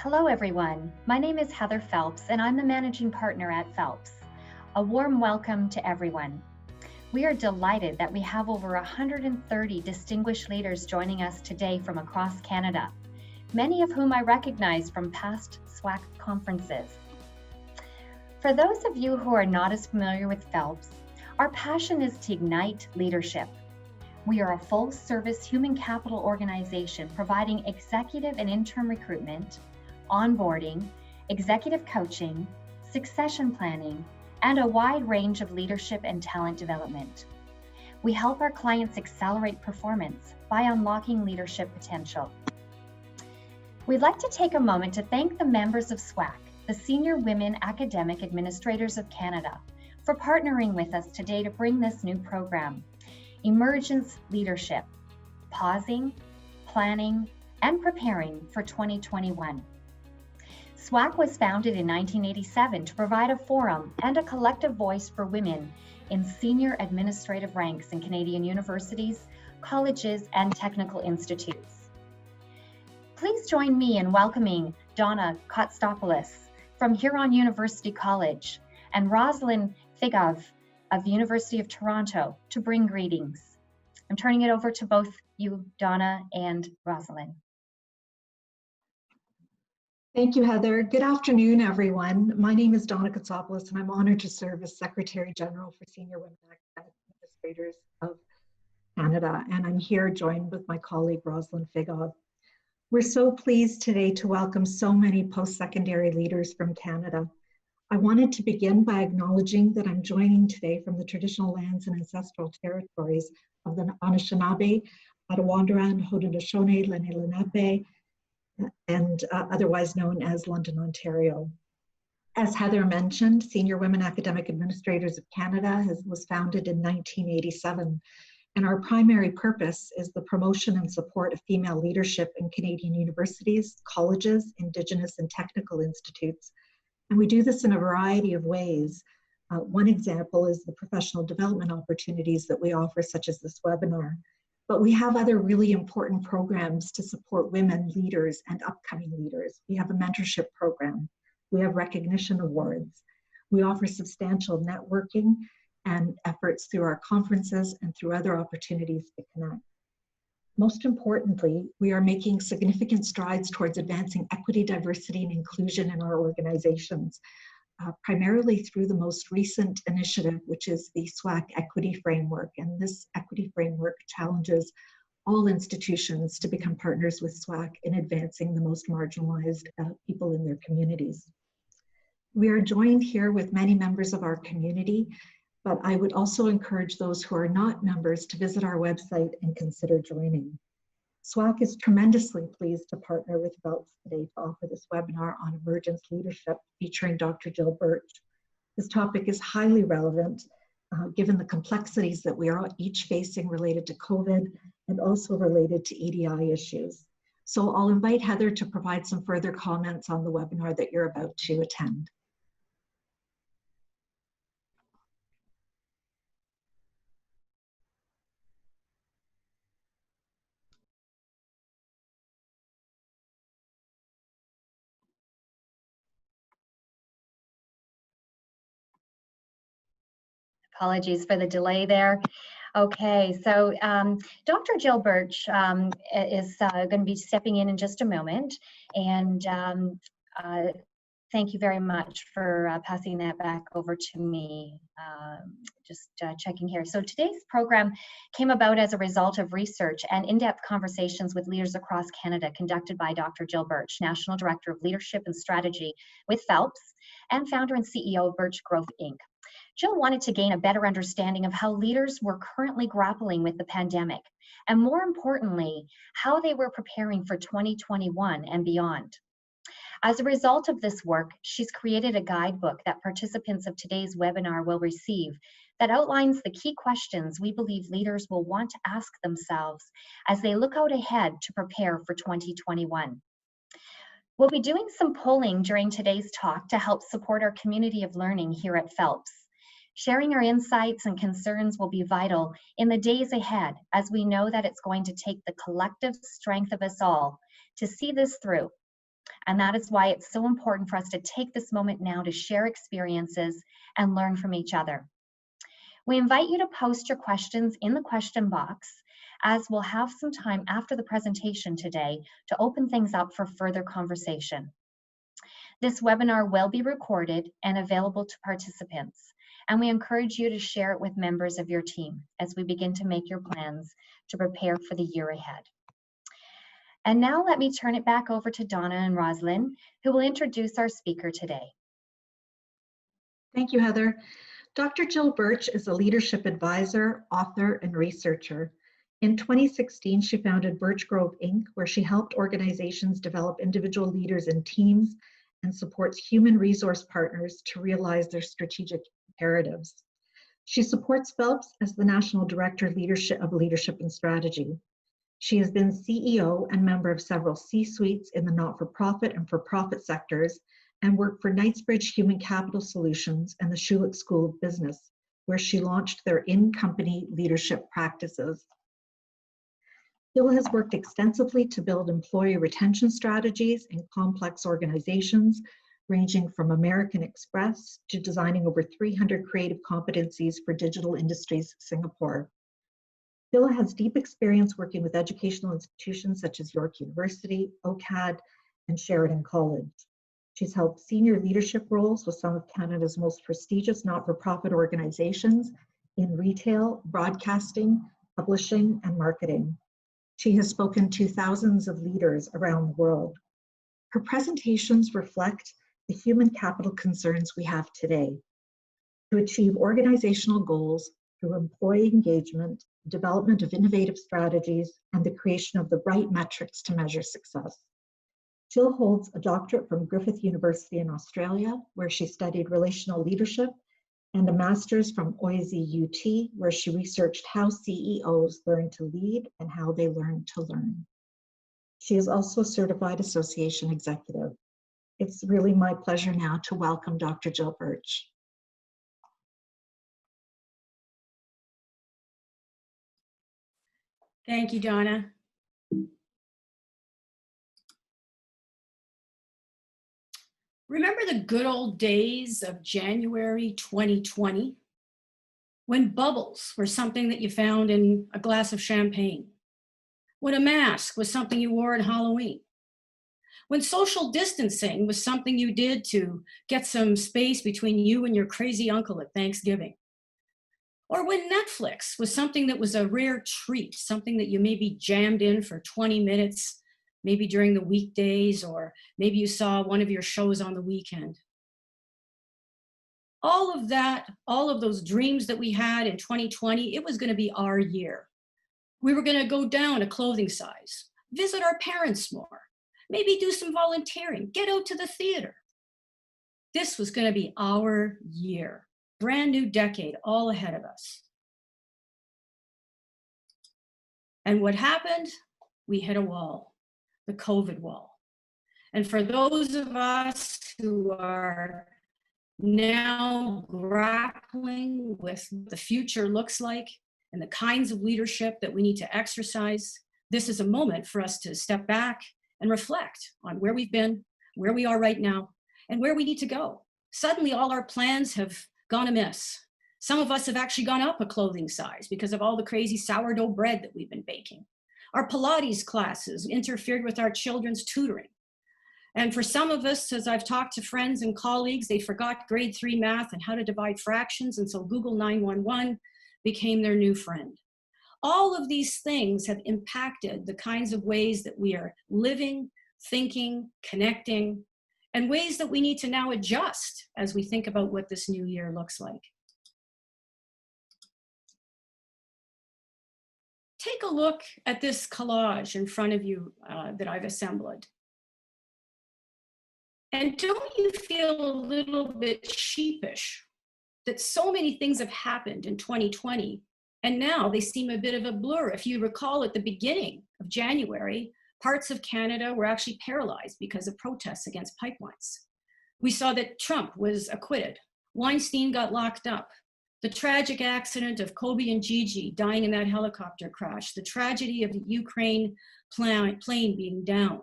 Hello everyone, my name is Heather Phelps and I'm the managing partner at Phelps. A warm welcome to everyone. We are delighted that we have over 130 distinguished leaders joining us today from across Canada, many of whom I recognize from past SWAAC conferences. For those of you who are not as familiar with Phelps, our passion is to ignite leadership. We are a full-service human capital organization providing executive and interim recruitment, onboarding, executive coaching, succession planning, and a wide range of leadership and talent development. We help our clients accelerate performance by unlocking leadership potential. We'd like to take a moment to thank the members of SWAAC, the Senior Women Academic Administrators of Canada, for partnering with us today to bring this new program, Emergence Leadership, Pausing, Planning, and Preparing for 2021. SWAAC was founded in 1987 to provide a forum and a collective voice for women in senior administrative ranks in Canadian universities, colleges, and technical institutes. Please join me in welcoming Donna Kotstopoulos from Huron University College and Rosalind Figov of the University of Toronto to bring greetings. I'm turning it over to both you, Donna and Rosalind. Thank you, Heather. Good afternoon, everyone. My name is Donna Kotstopoulos, and I'm honored to serve as Secretary General for Senior Women Academic Administrators of Canada, and I'm here joined with my colleague, Rosalind Figov. We're so pleased today to welcome so many post-secondary leaders from Canada. I wanted to begin by acknowledging that I'm joining today from the traditional lands and ancestral territories of the Anishinaabe, Attawandaron, Haudenosaunee, Lenni Lenape, and otherwise known as London, Ontario. As Heather mentioned, Senior Women Academic Administrators of Canada was founded in 1987, and our primary purpose is the promotion and support of female leadership in Canadian universities, colleges, Indigenous and technical institutes. And we do this in a variety of ways. One example is the professional development opportunities that we offer, such as this webinar. But we have other really important programs to support women leaders and upcoming leaders. We have a mentorship program. We have recognition awards. We offer substantial networking and efforts through our conferences and through other opportunities to connect. Most importantly, we are making significant strides towards advancing equity, diversity, and inclusion in our organizations, primarily through the most recent initiative, which is the SWAAC Equity Framework. And this equity framework challenges all institutions to become partners with SWAAC in advancing the most marginalized people in their communities. We are joined here with many members of our community, but I would also encourage those who are not members to visit our website and consider joining. SWAAC is tremendously pleased to partner with Phelps today to offer this webinar on emergence leadership featuring Dr. Jill Birch. This topic is highly relevant given the complexities that we are each facing related to COVID and also related to EDI issues. So I'll invite Heather to provide some further comments on the webinar that you're about to attend. Apologies for the delay there. Okay, so Dr. Jill Birch is going to be stepping in just a moment, and thank you very much for passing that back over to me. Just checking here. So today's program came about as a result of research and in-depth conversations with leaders across Canada conducted by Dr. Jill Birch, National Director of Leadership and Strategy with Phelps and founder and CEO of Birch Growth, Inc. Jill wanted to gain a better understanding of how leaders were currently grappling with the pandemic, and more importantly, how they were preparing for 2021 and beyond. As a result of this work, she's created a guidebook that participants of today's webinar will receive that outlines the key questions we believe leaders will want to ask themselves as they look out ahead to prepare for 2021. We'll be doing some polling during today's talk to help support our community of learning here at Phelps. Sharing our insights and concerns will be vital in the days ahead, as we know that it's going to take the collective strength of us all to see this through. And that is why it's so important for us to take this moment now to share experiences and learn from each other. We invite you to post your questions in the question box, as we'll have some time after the presentation today to open things up for further conversation. This webinar will be recorded and available to participants, and we encourage you to share it with members of your team as we begin to make your plans to prepare for the year ahead. And now let me turn it back over to Donna and Roslyn, who will introduce our speaker today. Thank you, Heather. Dr. Jill Birch is a leadership advisor, author, and researcher. In 2016, she founded Birch Grove, Inc., where she helped organizations develop individual leaders in teams and supports human resource partners to realize their strategic imperatives. She supports Phelps as the National Director of Leadership and Strategy. She has been CEO and member of several C-suites in the not-for-profit and for-profit sectors, and worked for Knightsbridge Human Capital Solutions and the Schulich School of Business, where she launched their in-company leadership practices. Jill has worked extensively to build employee retention strategies in complex organizations, ranging from American Express to designing over 300 creative competencies for Digital Industries Singapore. Jill has deep experience working with educational institutions such as York University, OCAD, and Sheridan College. She's held senior leadership roles with some of Canada's most prestigious not-for-profit organizations in retail, broadcasting, publishing, and marketing. She has spoken to thousands of leaders around the world. Her presentations reflect the human capital concerns we have today to achieve organizational goals through employee engagement, development of innovative strategies, and the creation of the right metrics to measure success. Jill holds a doctorate from Griffith University in Australia, where she studied relational leadership, and a master's from OISE UT, where she researched how CEOs learn to lead and how they learn to learn. She is also a certified association executive. It's really my pleasure now to welcome Dr. Jill Birch. Thank you, Donna. Remember the good old days of January 2020, when bubbles were something that you found in a glass of champagne, when a mask was something you wore at Halloween, when social distancing was something you did to get some space between you and your crazy uncle at Thanksgiving, or when Netflix was something that was a rare treat, something that you maybe jammed in for 20 minutes, maybe during the weekdays, or maybe you saw one of your shows on the weekend. All of that, all of those dreams that we had in 2020, it was going to be our year. We were going to go down a clothing size, visit our parents more, maybe do some volunteering, get out to the theater. This was going to be our year, brand new decade all ahead of us. And what happened? We hit a wall. The COVID wall. And for those of us who are now grappling with what the future looks like and the kinds of leadership that we need to exercise, this is a moment for us to step back and reflect on where we've been, where we are right now, and where we need to go. Suddenly, all our plans have gone amiss. Some of us have actually gone up a clothing size because of all the crazy sourdough bread that we've been baking. Our Pilates classes interfered with our children's tutoring. And for some of us, as I've talked to friends and colleagues, they forgot grade 3 math and how to divide fractions, and so Google 911 became their new friend. All of these things have impacted the kinds of ways that we are living, thinking, connecting, and ways that we need to now adjust as we think about what this new year looks like. Take a look at this collage in front of you that I've assembled. And don't you feel a little bit sheepish that so many things have happened in 2020 and now they seem a bit of a blur? If you recall, at the beginning of January, parts of Canada were actually paralyzed because of protests against pipelines. We saw that Trump was acquitted. Weinstein got locked up. The tragic accident of Kobe and Gigi dying in that helicopter crash, the tragedy of the Ukraine plane being down.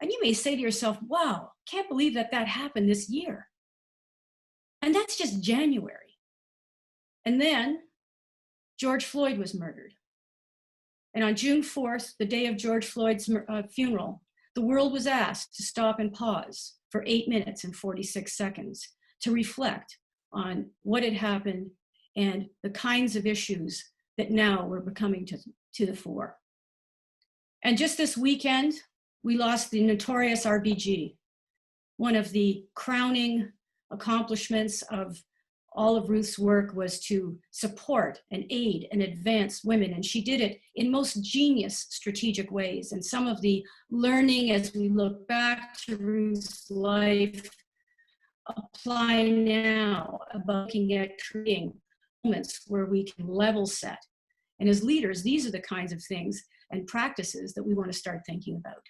And you may say to yourself, wow, can't believe that that happened this year. And that's just January. And then George Floyd was murdered. And on June 4th, the day of George Floyd's funeral, the world was asked to stop and pause for 8 minutes and 46 seconds to reflect on what had happened and the kinds of issues that now were becoming to the fore. And just this weekend, we lost the notorious RBG, one of the crowning accomplishments of all of Ruth's work was to support and aid and advance women. And she did it in most genius strategic ways. And some of the learning as we look back to Ruth's life apply now about looking at creating moments where we can level set. And as leaders, these are the kinds of things and practices that we want to start thinking about.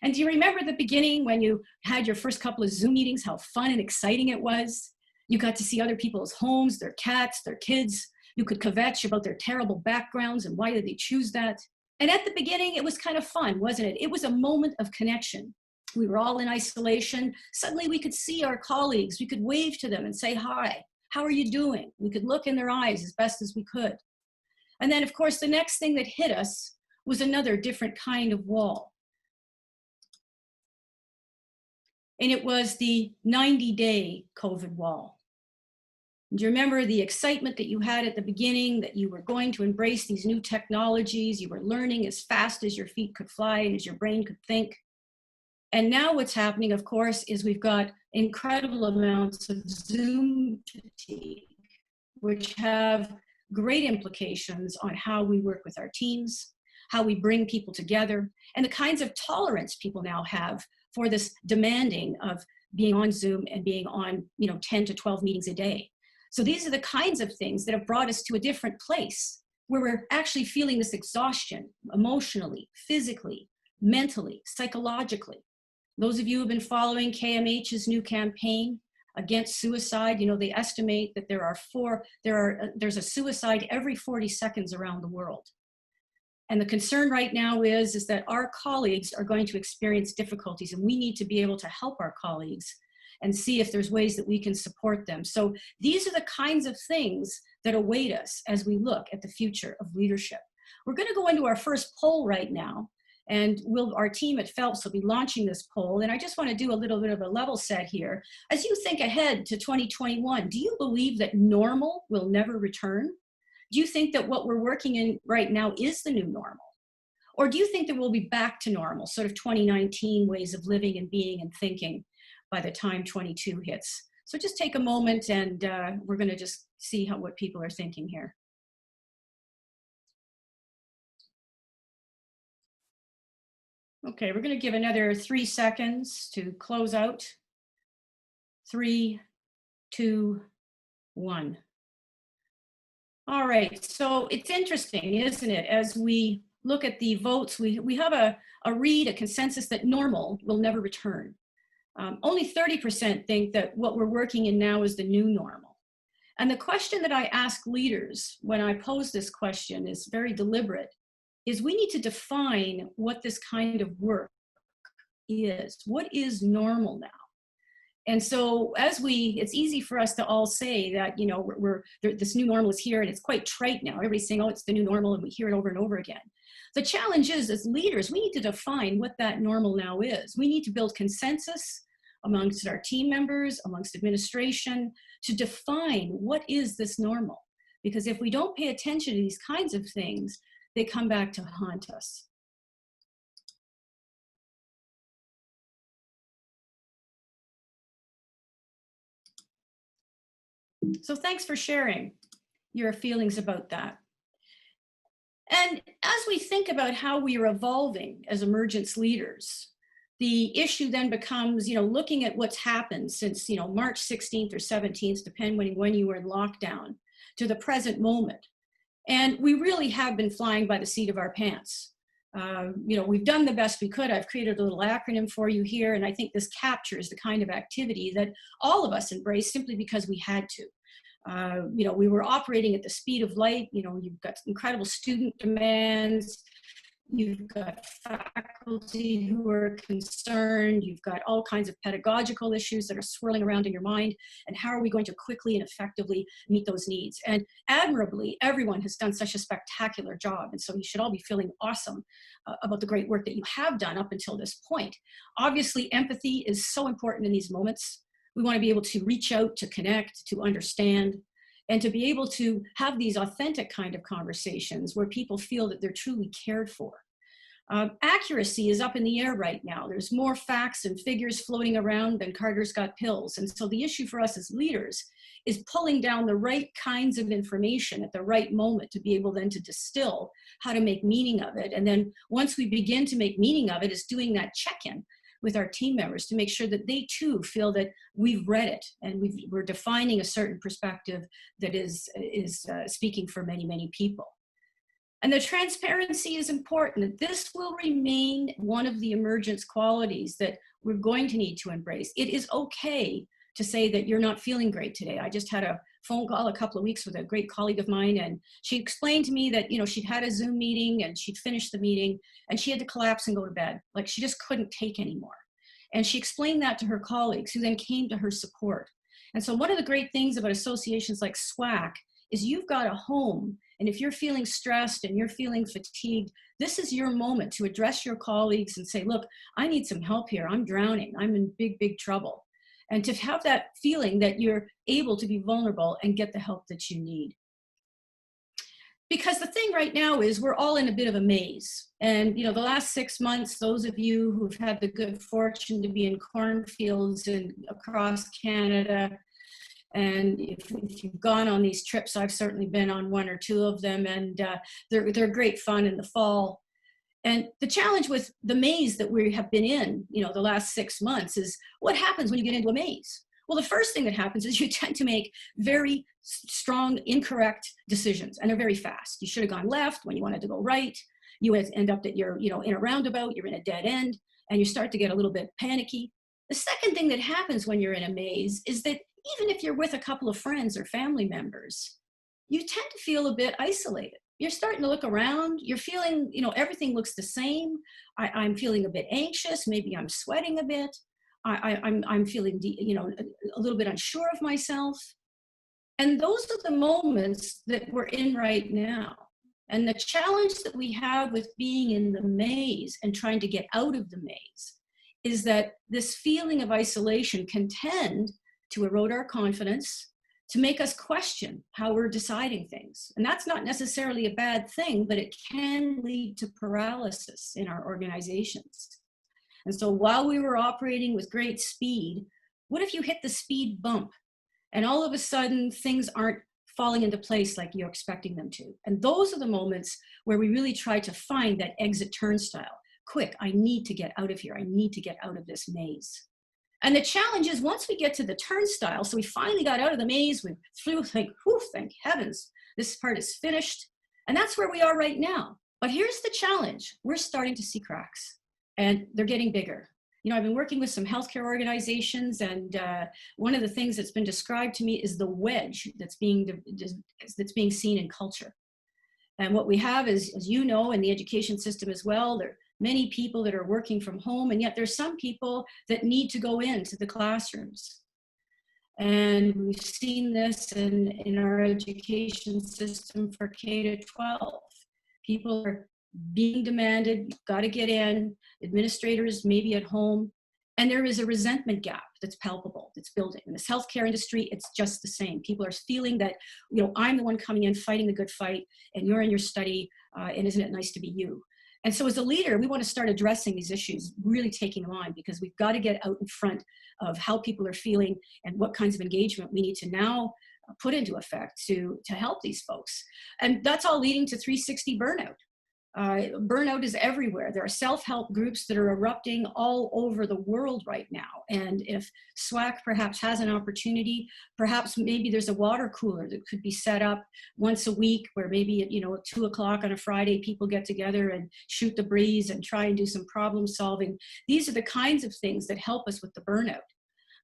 And do you remember the beginning when you had your first couple of Zoom meetings, how fun and exciting it was? You got to see other people's homes, their cats, their kids. You could kvetch about their terrible backgrounds and why did they choose that. And at the beginning, it was kind of fun, wasn't it? It was a moment of connection. We were all in isolation. Suddenly we could see our colleagues. We could wave to them and say, hi, how are you doing? We could look in their eyes as best as we could. And then of course, the next thing that hit us was another different kind of wall. And it was the 90-day COVID wall. Do you remember the excitement that you had at the beginning, that you were going to embrace these new technologies, you were learning as fast as your feet could fly and as your brain could think? And now what's happening, of course, is we've got incredible amounts of Zoom fatigue, which have great implications on how we work with our teams, how we bring people together, and the kinds of tolerance people now have for this demanding of being on Zoom and being on 10 to 12 meetings a day. So these are the kinds of things that have brought us to a different place where we're actually feeling this exhaustion emotionally, physically, mentally, psychologically. Those of you who have been following KMH's new campaign against suicide, they estimate that there's a suicide every 40 seconds around the world. And the concern right now is that our colleagues are going to experience difficulties, and we need to be able to help our colleagues and see if there's ways that we can support them. So these are the kinds of things that await us as we look at the future of leadership. We're going to go into our first poll right now, and our team at Phelps will be launching this poll. And I just want to do a little bit of a level set here. As you think ahead to 2021, do you believe that normal will never return? Do you think that what we're working in right now is the new normal? Or do you think that we'll be back to normal, sort of 2019 ways of living and being and thinking by the time 22 hits? So just take a moment and we're going to just see what people are thinking here. Okay, we're going to give another 3 seconds to close out. 3, 2, 1. All right, so it's interesting, isn't it? As we look at the votes, we have a consensus that normal will never return. Only 30% think that what we're working in now is the new normal. And the question that I ask leaders when I pose this question is very deliberate, is we need to define what this kind of work is. What is normal now? And so it's easy for us to all say that, this new normal is here and it's quite trite now. Everybody's saying, oh, it's the new normal, and we hear it over and over again. The challenge is, as leaders, we need to define what that normal now is. We need to build consensus amongst our team members, amongst administration, to define what is this normal. Because if we don't pay attention to these kinds of things, they come back to haunt us. So thanks for sharing your feelings about that. And as we think about how we are evolving as Emergence leaders, the issue then becomes, looking at what's happened since, March 16th or 17th, depending when you were in lockdown, to the present moment. And we really have been flying by the seat of our pants. We've done the best we could. I've created a little acronym for you here, and I think this captures the kind of activity that all of us embraced simply because we had to. We were operating at the speed of light. You've got incredible student demands. You've got faculty faculty who are concerned. You've got all kinds of pedagogical issues that are swirling around in your mind. And how are we going to quickly and effectively meet those needs? And admirably, everyone has done such a spectacular job. And so you should all be feeling awesome about the great work that you have done up until this point. Obviously, empathy is so important in these moments. We want to be able to reach out, to connect, to understand, and to be able to have these authentic kind of conversations where people feel that they're truly cared for. Accuracy is up in the air right now. There's more facts and figures floating around than Carter's got pills. And so the issue for us as leaders is pulling down the right kinds of information at the right moment to be able then to distill how to make meaning of it. And then once we begin to make meaning of it, is doing that check-in with our team members to make sure that they too feel that we've read it and we're defining a certain perspective that is speaking for many, many people. And the transparency is important. This will remain one of the emergence qualities that we're going to need to embrace. It is okay to say that you're not feeling great today. I just had a phone call a couple of weeks with a great colleague of mine, and she explained to me that, you know, she'd had a Zoom meeting and she'd finished the meeting and she had to collapse and go to bed. Like, she just couldn't take anymore. And she explained that to her colleagues, who then came to her support. And so one of the great things about associations like SWAAC is you've got a home. And if you're feeling stressed and you're feeling fatigued, this is your moment to address your colleagues and say, look, I need some help here. I'm drowning. I'm in big, big trouble. And to have that feeling that you're able to be vulnerable and get the help that you need. Because the thing right now is we're all in a bit of a maze. And, you know, the last 6 months, those of you who've had the good fortune to be in cornfields and across Canada, and if you've gone on these trips, I've certainly been on one or two of them, and they're great fun in the fall. And the challenge with the maze that we have been in, you know, the last 6 months is what happens when you get into a maze? Well, the first thing that happens is you tend to make very strong, incorrect decisions, and they're very fast. You should have gone left when you wanted to go right. You end up that you're, you know, in a roundabout, you're in a dead end, and you start to get a little bit panicky. The second thing that happens when you're in a maze is that even if you're with a couple of friends or family members, you tend to feel a bit isolated. You're starting to look around, you're feeling, you know, everything looks the same. I'm feeling a bit anxious, maybe I'm sweating a bit. I'm feeling, you know, a little bit unsure of myself. And those are the moments that we're in right now. And the challenge that we have with being in the maze and trying to get out of the maze is that this feeling of isolation can tend to erode our confidence, to make us question how we're deciding things. And that's not necessarily a bad thing, but it can lead to paralysis in our organizations. And so while we were operating with great speed, what if you hit the speed bump and all of a sudden things aren't falling into place like you're expecting them to? And those are the moments where we really try to find that exit turnstile. Quick, I need to get out of here. I need to get out of this maze. And the challenge is once we get to the turnstile, so we finally got out of the maze, we flew, thank heavens, this part is finished. And that's where we are right now. But here's the challenge. We're starting to see cracks, and they're getting bigger. You know, I've been working with some healthcare organizations, and one of the things that's been described to me is the wedge that's being seen in culture. And what we have is, as you know, in the education system as well, there are many people that are working from home, and yet there's some people that need to go into the classrooms. And we've seen this in our education system for K to 12. People are being demanded, you've got to get in, administrators maybe at home, and there is a resentment gap that's palpable, that's building. In this healthcare industry, it's just the same. People are feeling that, you know, I'm the one coming in fighting the good fight, and you're in your study, and isn't it nice to be you? And so as a leader, we want to start addressing these issues, really taking them on, because we've got to get out in front of how people are feeling and what kinds of engagement we need to now put into effect to help these folks. And that's all leading to 360 burnout. Burnout is everywhere. There are self-help groups that are erupting all over the world right now. And if SWAAC perhaps has an opportunity, perhaps maybe there's a water cooler that could be set up once a week where maybe, you know, at 2 o'clock on a Friday, people get together and shoot the breeze and try and do some problem solving. These are the kinds of things that help us with the burnout,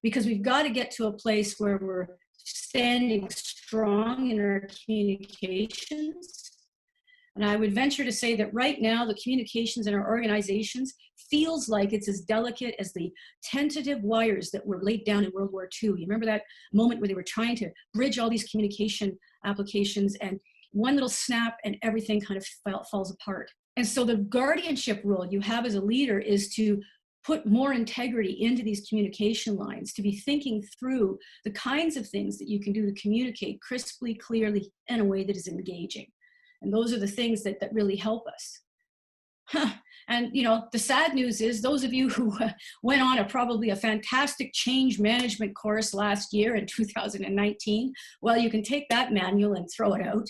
because we've got to get to a place where we're standing strong in our communications. And I would venture to say that right now, the communications in our organizations feels like it's as delicate as the tentative wires that were laid down in World War II. You remember that moment where they were trying to bridge all these communication applications, and one little snap and everything kind of falls apart. And so the guardianship role you have as a leader is to put more integrity into these communication lines, to be thinking through the kinds of things that you can do to communicate crisply, clearly, in a way that is engaging. And those are the things that really help us. And you know, the sad news is those of you who went on probably a fantastic change management course last year in 2019, well, you can take that manual and throw it out.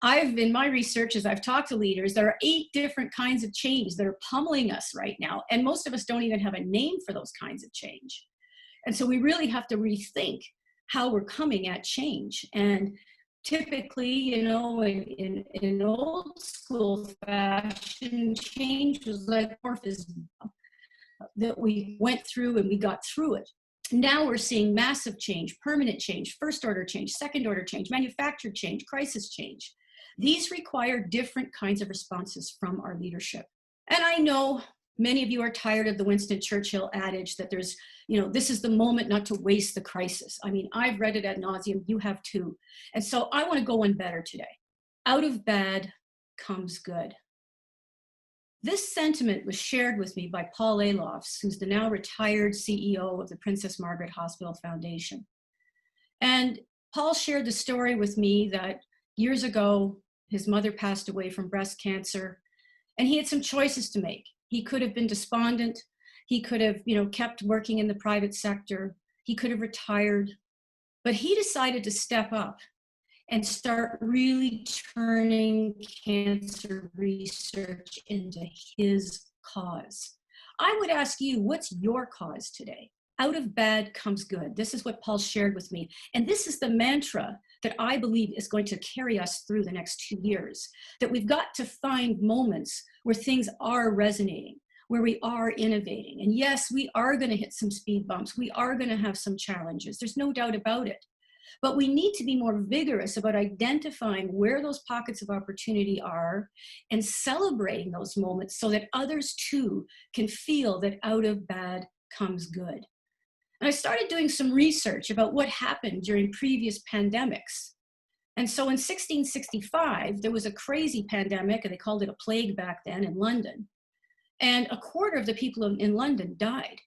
In my research, as I've talked to leaders, there are 8 different kinds of change that are pummeling us right now. And most of us don't even have a name for those kinds of change. And so we really have to rethink how we're coming at change. And typically, you know, in old school fashion, change was like morphism that we went through and we got through it. Now we're seeing massive change, permanent change, first order change, second order change, manufactured change, crisis change. These require different kinds of responses from our leadership. And I know many of you are tired of the Winston Churchill adage that there's, you know, this is the moment not to waste the crisis. I mean, I've read it ad nauseum, you have too. And so I want to go one better today. Out of bad comes good. This sentiment was shared with me by Paul Alofs, who's the now retired CEO of the Princess Margaret Hospital Foundation. And Paul shared the story with me that years ago, his mother passed away from breast cancer, and he had some choices to make. He could have been despondent. He could have, you know, kept working in the private sector. He could have retired, but he decided to step up and start really turning cancer research into his cause. I would ask you, what's your cause today? Out of bad comes good. This is what Paul shared with me. And this is the mantra that I believe is going to carry us through the next 2 years, that we've got to find moments where things are resonating, where we are innovating. And yes, we are going to hit some speed bumps. We are going to have some challenges. There's no doubt about it. But we need to be more vigorous about identifying where those pockets of opportunity are and celebrating those moments so that others too can feel that out of bad comes good. And I started doing some research about what happened during previous pandemics. And so in 1665, there was a crazy pandemic, and they called it a plague back then in London. And a quarter of the people in London died.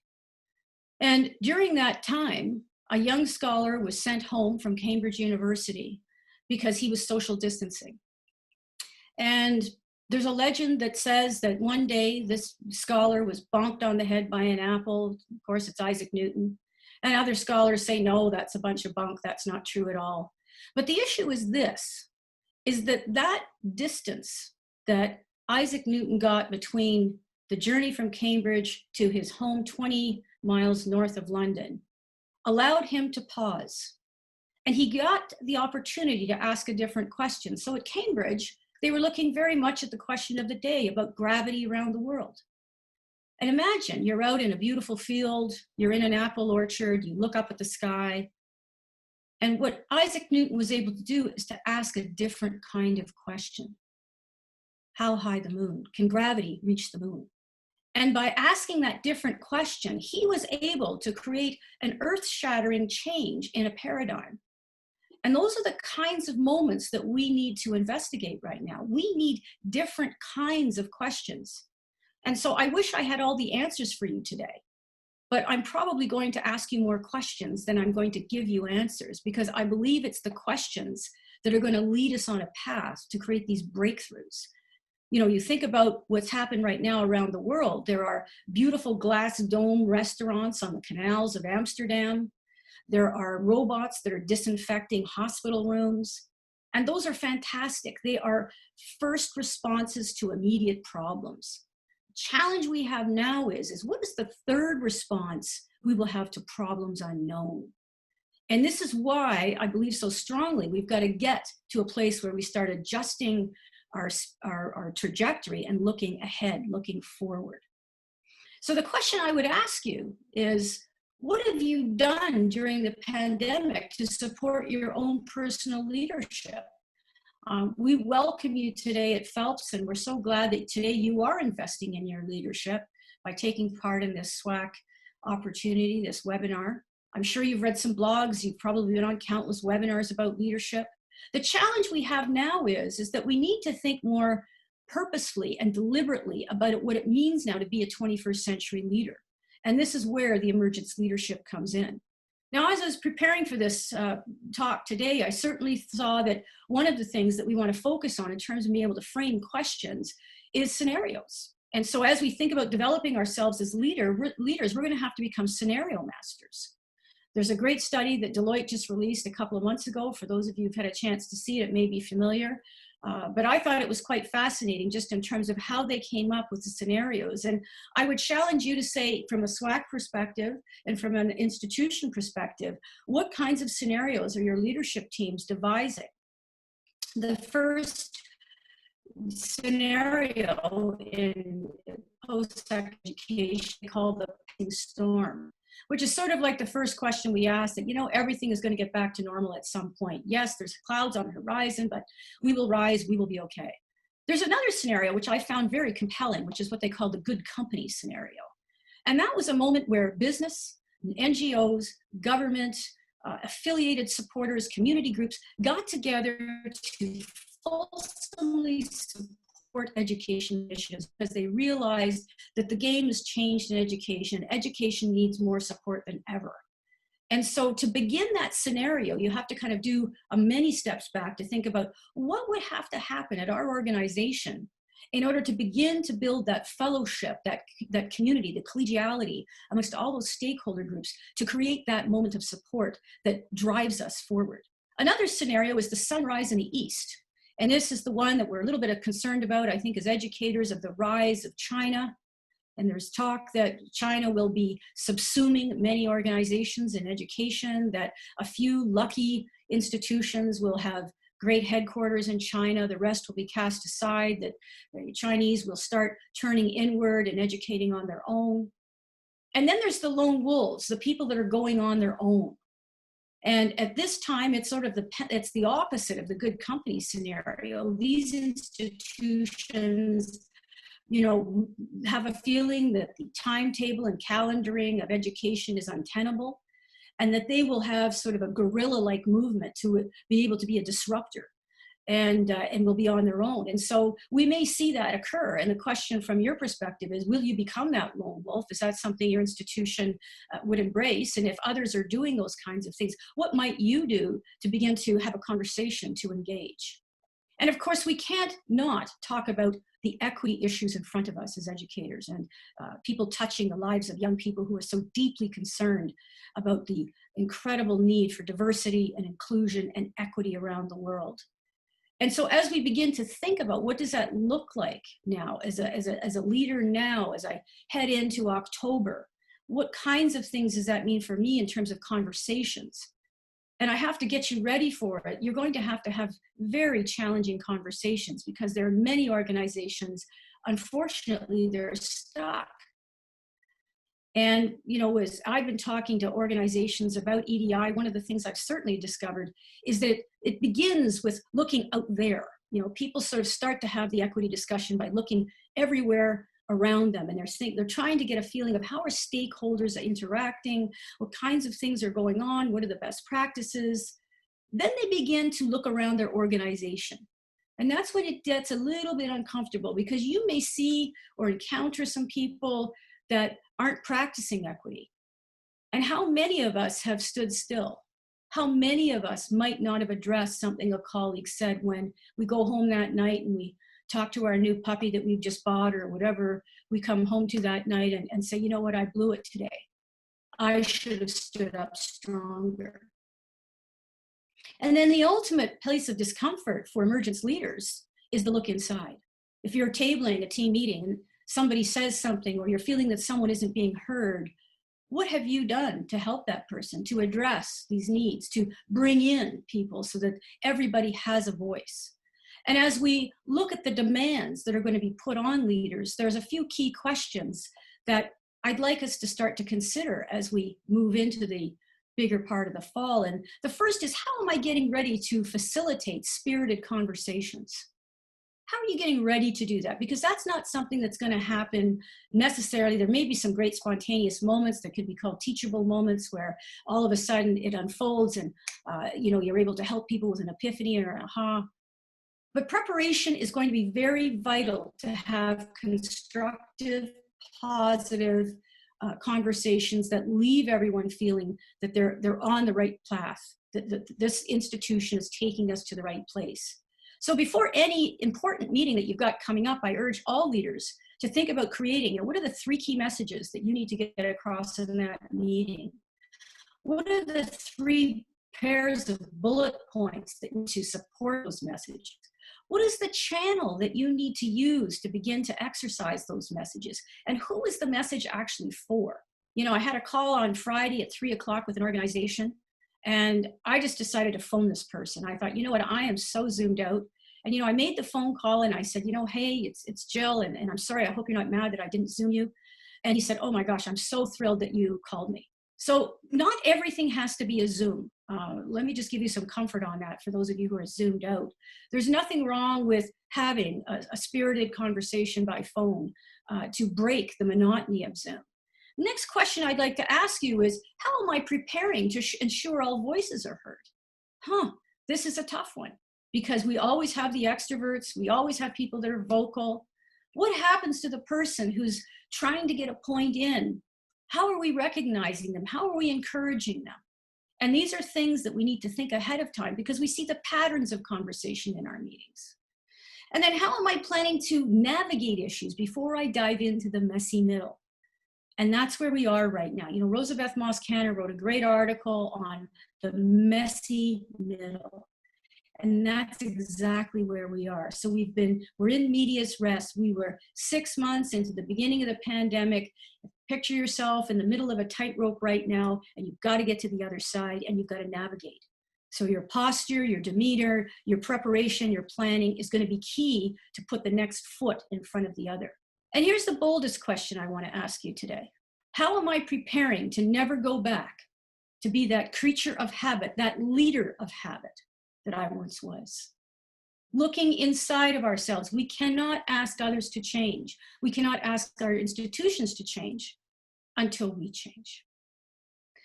And during that time, a young scholar was sent home from Cambridge University because he was social distancing. And there's a legend that says that one day this scholar was bonked on the head by an apple. Of course, it's Isaac Newton. And other scholars say, no, that's a bunch of bunk. That's not true at all. But the issue is this, is that distance that Isaac Newton got between the journey from Cambridge to his home 20 miles north of London allowed him to pause. And he got the opportunity to ask a different question. So at Cambridge, they were looking very much at the question of the day about gravity around the world. And imagine you're out in a beautiful field, you're in an apple orchard, you look up at the sky. And what Isaac Newton was able to do is to ask a different kind of question. How high the moon? Can gravity reach the moon? And by asking that different question, he was able to create an earth-shattering change in a paradigm. And those are the kinds of moments that we need to investigate right now. We need different kinds of questions. And so I wish I had all the answers for you today, but I'm probably going to ask you more questions than I'm going to give you answers, because I believe it's the questions that are going to lead us on a path to create these breakthroughs. You know, you think about what's happened right now around the world. There are beautiful glass dome restaurants on the canals of Amsterdam. There are robots that are disinfecting hospital rooms. And those are fantastic. They are first responses to immediate problems. Challenge we have now is what is the third response we will have to problems unknown? And this is why I believe so strongly we've got to get to a place where we start adjusting our trajectory and looking ahead, looking forward. So the question I would ask you is, what have you done during the pandemic to support your own personal leadership? We welcome you today at Phelps, and we're so glad that today you are investing in your leadership by taking part in this SWAAC opportunity, this webinar. I'm sure you've read some blogs, you've probably been on countless webinars about leadership. The challenge we have now is that we need to think more purposefully and deliberately about what it means now to be a 21st century leader. And this is where the emergence leadership comes in. Now, as I was preparing for this talk today, I certainly saw that one of the things that we want to focus on in terms of being able to frame questions is scenarios. And so as we think about developing ourselves as leaders, we're going to have to become scenario masters. There's a great study that Deloitte just released a couple of months ago. For those of you who've had a chance to see it, it may be familiar. But I thought it was quite fascinating just in terms of how they came up with the scenarios. And I would challenge you to say, from a SWAAC perspective and from an institution perspective, what kinds of scenarios are your leadership teams devising? The first scenario in post-secondary education called the perfect storm, which is sort of like the first question we asked, that, you know, everything is going to get back to normal at some point. Yes, there's clouds on the horizon, but we will rise, we will be okay. There's another scenario which I found very compelling, which is what they call the good company scenario. And that was a moment where business, NGOs, government, affiliated supporters, community groups got together to fulsomely support education initiatives because they realized that the game has changed in education. Education needs more support than ever. And so to begin that scenario, you have to kind of do many steps back to think about what would have to happen at our organization in order to begin to build that fellowship, that community, the collegiality amongst all those stakeholder groups to create that moment of support that drives us forward. Another scenario is the sunrise in the east. And this is the one that we're a little bit concerned about, I think, as educators, of the rise of China. And there's talk that China will be subsuming many organizations in education, that a few lucky institutions will have great headquarters in China, the rest will be cast aside, that the Chinese will start turning inward and educating on their own. And then there's the lone wolves, the people that are going on their own. And at this time, it's sort of it's the opposite of the good company scenario. These institutions, you know, have a feeling that the timetable and calendaring of education is untenable, and that they will have sort of a guerrilla-like movement to be able to be a disruptor, and will be on their own. And so we may see that occur. And the question from your perspective is, will you become that lone wolf? Is that something your institution would embrace? And if others are doing those kinds of things, what might you do to begin to have a conversation to engage? And of course, we can't not talk about the equity issues in front of us as educators, and people touching the lives of young people who are so deeply concerned about the incredible need for diversity and inclusion and equity around the world. And so as we begin to think about what does that look like now as a leader now, as I head into October, what kinds of things does that mean for me in terms of conversations? And I have to get you ready for it. You're going to have very challenging conversations, because there are many organizations, unfortunately, they're stuck. And, you know, as I've been talking to organizations about EDI, one of the things I've certainly discovered is that it begins with looking out there. You know, people sort of start to have the equity discussion by looking everywhere around them, and they're trying to get a feeling of how are stakeholders interacting, what kinds of things are going on, what are the best practices. Then they begin to look around their organization. And that's when it gets a little bit uncomfortable, because you may see or encounter some people that aren't practicing equity. And how many of us have stood still? How many of us might not have addressed something a colleague said when we go home that night and we talk to our new puppy that we've just bought, or whatever we come home to that night, and say, you know what, I blew it today. I should have stood up stronger. And then the ultimate place of discomfort for emergence leaders is the look inside. If you're tabling a team meeting and somebody says something, or you're feeling that someone isn't being heard, what have you done to help that person, to address these needs, to bring in people so that everybody has a voice? And as we look at the demands that are going to be put on leaders, there's a few key questions that I'd like us to start to consider as we move into the bigger part of the fall. And the first is, how am I getting ready to facilitate spirited conversations? How are you getting ready to do that? Because that's not something that's going to happen necessarily. There may be some great spontaneous moments that could be called teachable moments where all of a sudden it unfolds and you're able to help people with an epiphany or an aha. But preparation is going to be very vital to have constructive, positive conversations that leave everyone feeling that they're on the right path, that this institution is taking us to the right place. So before any important meeting that you've got coming up, I urge all leaders to think about creating, what are the 3 key messages that you need to get across in that meeting? What are the 3 pairs of bullet points that need to support those messages? What is the channel that you need to use to begin to exercise those messages? And who is the message actually for? I had a call on Friday at 3 o'clock with an organization, and I just decided to phone this person. I thought, I am so zoomed out. And, I made the phone call and I said, hey, it's Jill, and I'm sorry, I hope you're not mad that I didn't Zoom you. And he said, oh my gosh, I'm so thrilled that you called me. So not everything has to be a Zoom. Let me just give you some comfort on that for those of you who are zoomed out. There's nothing wrong with having a spirited conversation by phone to break the monotony of Zoom. Next question I'd like to ask you is, how am I preparing to ensure all voices are heard? This is a tough one because we always have the extroverts. We always have people that are vocal. What happens to the person who's trying to get a point in? How are we recognizing them? How are we encouraging them? And these are things that we need to think ahead of time because we see the patterns of conversation in our meetings. And then how am I planning to navigate issues before I dive into the messy middle? And that's where we are right now. Rosabeth Moss-Canner wrote a great article on the messy middle. And that's exactly where we are. So we're in medias res. We were 6 months into the beginning of the pandemic. Picture yourself in the middle of a tightrope right now, and you've got to get to the other side, and you've got to navigate. So your posture, your demeanor, your preparation, your planning is going to be key to put the next foot in front of the other. And here's the boldest question I want to ask you today. How am I preparing to never go back to be that creature of habit, that leader of habit that I once was? Looking inside of ourselves, we cannot ask others to change. We cannot ask our institutions to change until we change.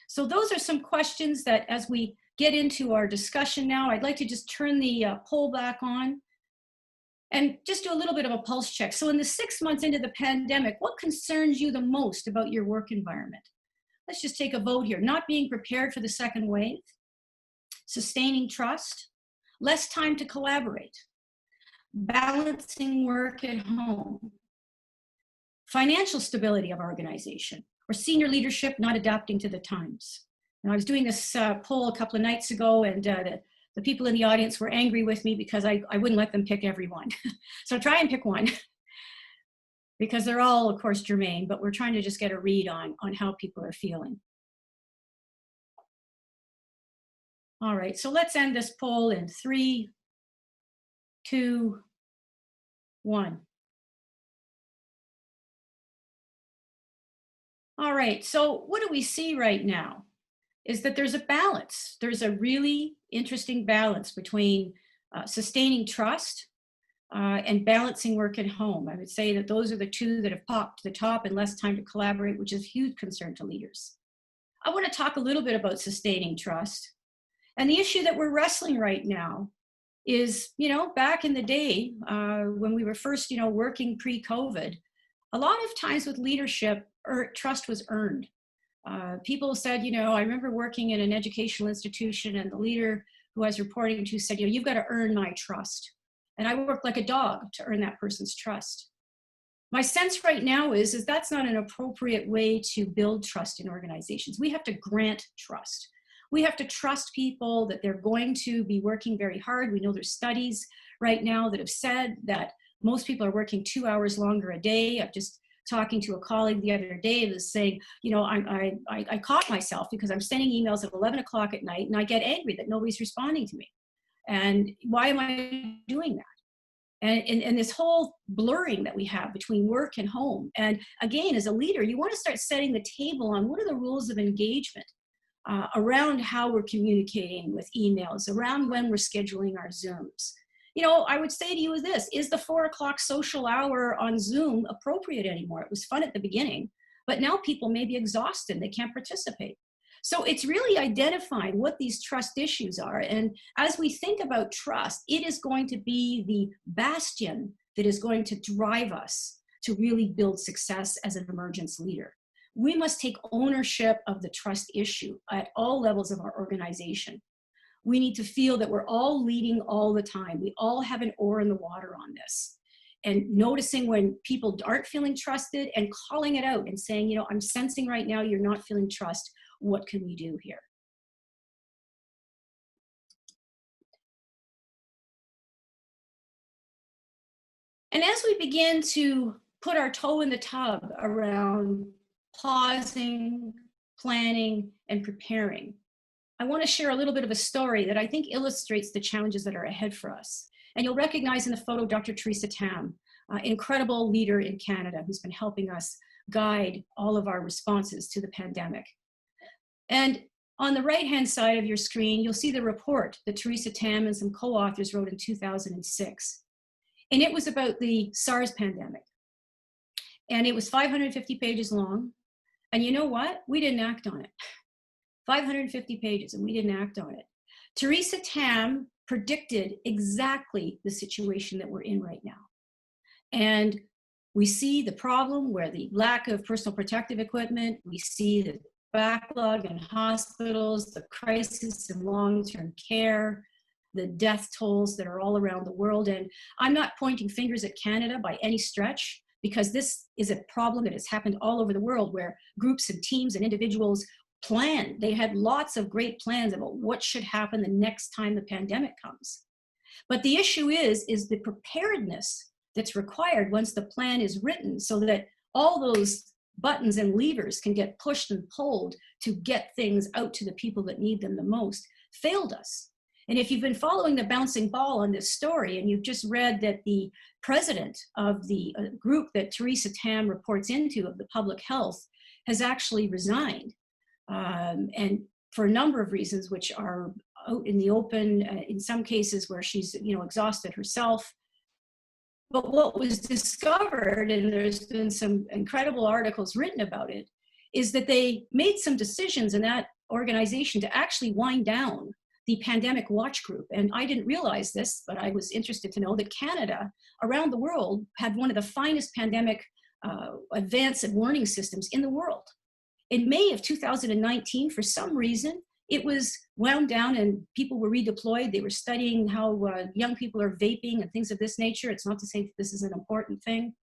So those are some questions that as we get into our discussion now, I'd like to just turn the poll back on and just do a little bit of a pulse check. So in the 6 months into the pandemic, what concerns you the most about your work environment? Let's just take a vote here. Not being prepared for the second wave, sustaining trust, less time to collaborate, balancing work at home, financial stability of our organization, or senior leadership not adapting to the times. Now, I was doing this poll a couple of nights ago, and the people in the audience were angry with me because I wouldn't let them pick every one. So try and pick one, because they're all, of course, germane, but we're trying to just get a read on how people are feeling. All right, so let's end this poll in 3, 2, 1. All right, so what do we see right now is that there's a balance. There's a really interesting balance between sustaining trust and balancing work at home. I would say that those are the 2 that have popped to the top, and less time to collaborate, which is a huge concern to leaders. I want to talk a little bit about sustaining trust. And the issue that we're wrestling right now is, back in the day when we were first, working pre-COVID, a lot of times with leadership, trust was earned. People said, I remember working in an educational institution, and the leader who I was reporting to said, you've got to earn my trust. And I worked like a dog to earn that person's trust. My sense right now is that's not an appropriate way to build trust in organizations. We have to grant trust. We have to trust people that they're going to be working very hard. We know there's studies right now that have said that most people are working 2 hours longer a day. I'm just talking to a colleague the other day that was saying, I caught myself because I'm sending emails at 11 o'clock at night, and I get angry that nobody's responding to me. And why am I doing that? And this whole blurring that we have between work and home. And again, as a leader, you want to start setting the table on what are the rules of engagement. around how we're communicating with emails, around when we're scheduling our Zooms. You know, I would say to you this, is the 4 o'clock social hour on Zoom appropriate anymore? It was fun at the beginning, but now people may be exhausted, they can't participate. So it's really identifying what these trust issues are. And as we think about trust, it is going to be the bastion that is going to drive us to really build success as an emergence leader. We must take ownership of the trust issue at all levels of our organization. We need to feel that we're all leading all the time. We all have an oar in the water on this. And noticing when people aren't feeling trusted and calling it out and saying, you know, I'm sensing right now you're not feeling trust. What can we do here? And as we begin to put our toe in the tub around pausing, planning, and preparing, I want to share a little bit of a story that I think illustrates the challenges that are ahead for us. And you'll recognize in the photo Dr. Theresa Tam, incredible leader in Canada who's been helping us guide all of our responses to the pandemic. And on the right-hand side of your screen, you'll see the report that Theresa Tam and some co-authors wrote in 2006. And it was about the SARS pandemic. And it was 550 pages long. And you know what? We didn't act on it. 550 pages, and we didn't act on it. Theresa Tam predicted exactly the situation that we're in right now. And we see the problem where the lack of personal protective equipment, we see the backlog in hospitals, the crisis in long-term care, the death tolls that are all around the world. And I'm not pointing fingers at Canada by any stretch, because this is a problem that has happened all over the world where groups and teams and individuals planned. They had lots of great plans about what should happen the next time the pandemic comes. But the issue is the preparedness that's required once the plan is written so that all those buttons and levers can get pushed and pulled to get things out to the people that need them the most, failed us. And if you've been following the bouncing ball on this story and you've just read that the president of the group that Theresa Tam reports into of the public health has actually resigned, and for a number of reasons which are out in the open, in some cases where she's exhausted herself. But what was discovered, and there's been some incredible articles written about it, is that they made some decisions in that organization to actually wind down the pandemic watch group. And I didn't realize this, but I was interested to know that Canada, around the world, had one of the finest pandemic advance and warning systems in the world. In May of 2019, for some reason, it was wound down and people were redeployed. They were studying how young people are vaping and things of this nature. It's not to say that this is an important thing.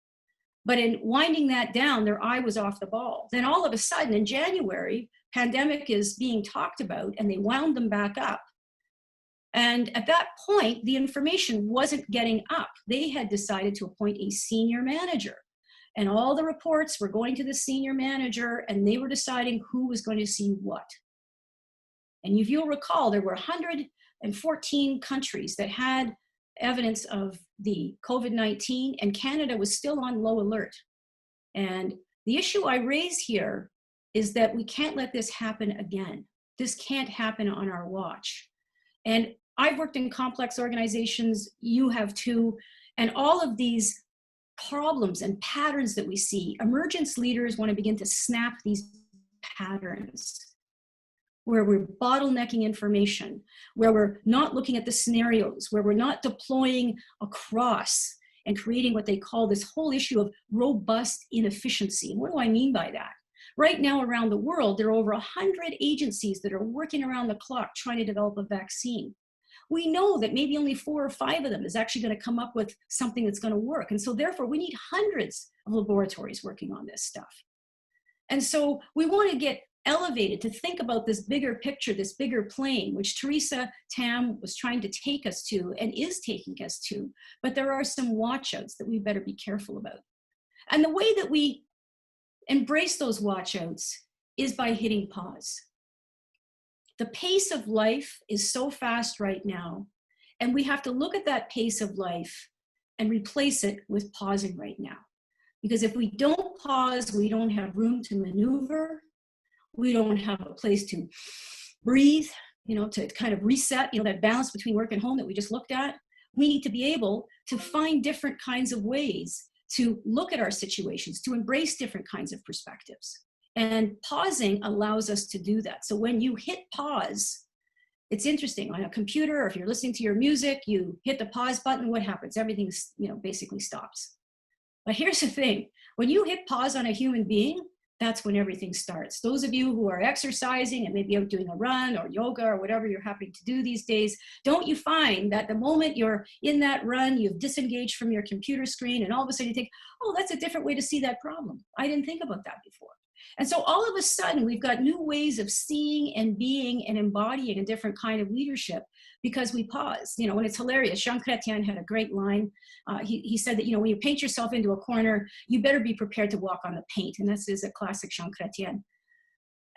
But in winding that down, their eye was off the ball. Then all of a sudden, in January, pandemic is being talked about and they wound them back up. And at that point, the information wasn't getting up. They had decided to appoint a senior manager. And all the reports were going to the senior manager and they were deciding who was going to see what. And if you'll recall, there were 114 countries that had evidence of the COVID-19 and Canada was still on low alert. And the issue I raise here is that we can't let this happen again. This can't happen on our watch. And I've worked in complex organizations, you have too, and all of these problems and patterns that we see, emergence leaders want to begin to snap these patterns where we're bottlenecking information, where we're not looking at the scenarios, where we're not deploying across and creating what they call this whole issue of robust inefficiency. And what do I mean by that? Right now around the world, there are over 100 agencies that are working around the clock trying to develop a vaccine. We know that maybe only 4 or 5 of them is actually going to come up with something that's going to work. And so therefore, we need hundreds of laboratories working on this stuff. And so we want to get elevated to think about this bigger picture, this bigger plane, which Theresa Tam was trying to take us to and is taking us to. But there are some watchouts that we better be careful about. And the way that we embrace those watchouts is by hitting pause. The pace of life is so fast right now, and we have to look at that pace of life and replace it with pausing right now. Because if we don't pause, we don't have room to maneuver, We don't have a place to breathe, to kind of reset, that balance between work and home that we just looked at. We need to be able to find different kinds of ways to look at our situations, to embrace different kinds of perspectives. And pausing allows us to do that. So when you hit pause, it's interesting. On a computer, or if you're listening to your music, you hit the pause button, what happens? Everything, basically stops. But here's the thing. When you hit pause on a human being, that's when everything starts. Those of you who are exercising and maybe out doing a run or yoga or whatever you're happening to do these days, don't you find that the moment you're in that run, you've disengaged from your computer screen, and all of a sudden you think, oh, that's a different way to see that problem. I didn't think about that before. And so all of a sudden, we've got new ways of seeing and being and embodying a different kind of leadership because we pause. And it's hilarious. Jean Chrétien had a great line. He said that, when you paint yourself into a corner, you better be prepared to walk on the paint. And this is a classic Jean Chrétien.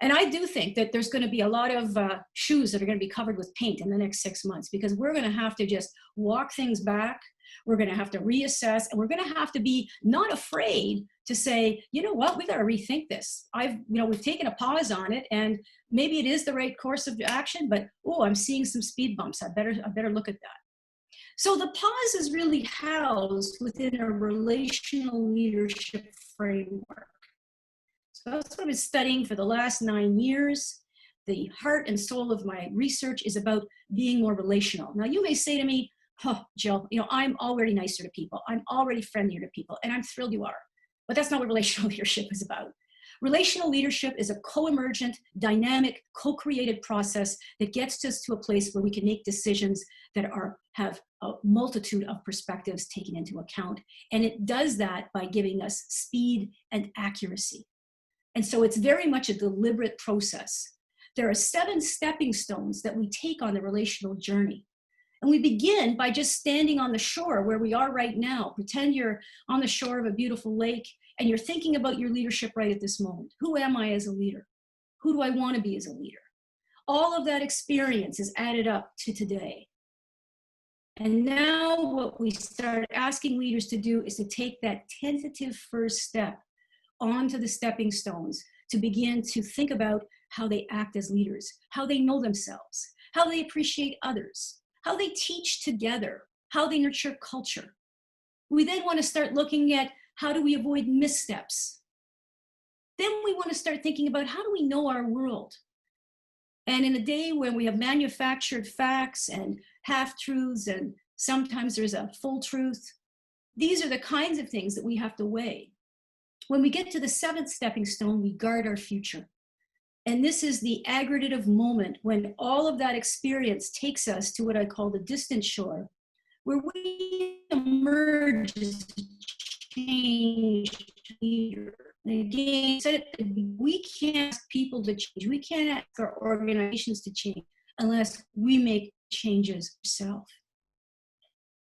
And I do think that there's going to be a lot of shoes that are going to be covered with paint in the next 6 months, because we're going to have to just walk things back. We're going to have to reassess, and we're going to have to be not afraid to say, you know what, we got to rethink this. We've taken a pause on it, and maybe it is the right course of action, but I'm seeing some speed bumps. I better look at that. So the pause is really housed within a relational leadership framework. So that's what I've been studying for the last 9 years. The heart and soul of my research is about being more relational. Now, you may say to me, oh, Jill, I'm already nicer to people. I'm already friendlier to people, and I'm thrilled you are. But that's not what relational leadership is about. Relational leadership is a co-emergent, dynamic, co-created process that gets us to a place where we can make decisions that have a multitude of perspectives taken into account. And it does that by giving us speed and accuracy. And so it's very much a deliberate process. There are 7 stepping stones that we take on the relational journey. And we begin by just standing on the shore where we are right now. Pretend you're on the shore of a beautiful lake and you're thinking about your leadership right at this moment. Who am I as a leader? Who do I want to be as a leader? All of that experience is added up to today. And now what we start asking leaders to do is to take that tentative first step onto the stepping stones to begin to think about how they act as leaders, how they know themselves, how they appreciate others, how they teach together, how they nurture culture. We then want to start looking at how do we avoid missteps. Then we want to start thinking about how do we know our world. And in a day when we have manufactured facts and half-truths and sometimes there's a full truth, these are the kinds of things that we have to weigh. When we get to the 7th stepping stone, we guard our future. And this is the aggregative moment when all of that experience takes us to what I call the distant shore, where we emerge as a changed leader. And again, we can't ask people to change. We can't ask our organizations to change unless we make changes ourselves.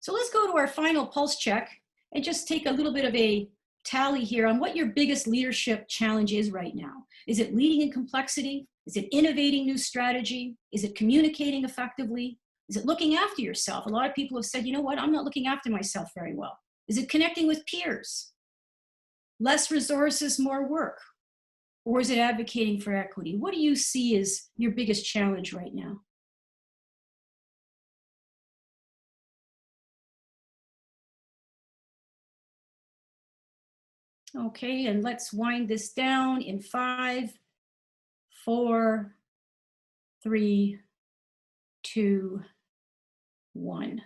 So let's go to our final pulse check and just take a little bit of a tally here on what your biggest leadership challenge is right now. Is it leading in complexity? Is it innovating new strategy? Is it communicating effectively? Is it looking after yourself? A lot of people have said, you know what, I'm not looking after myself very well. Is it connecting with peers? Less resources, more work? Or is it advocating for equity? What do you see as your biggest challenge right now? Okay, and let's wind this down in 5, 4, 3, 2, 1.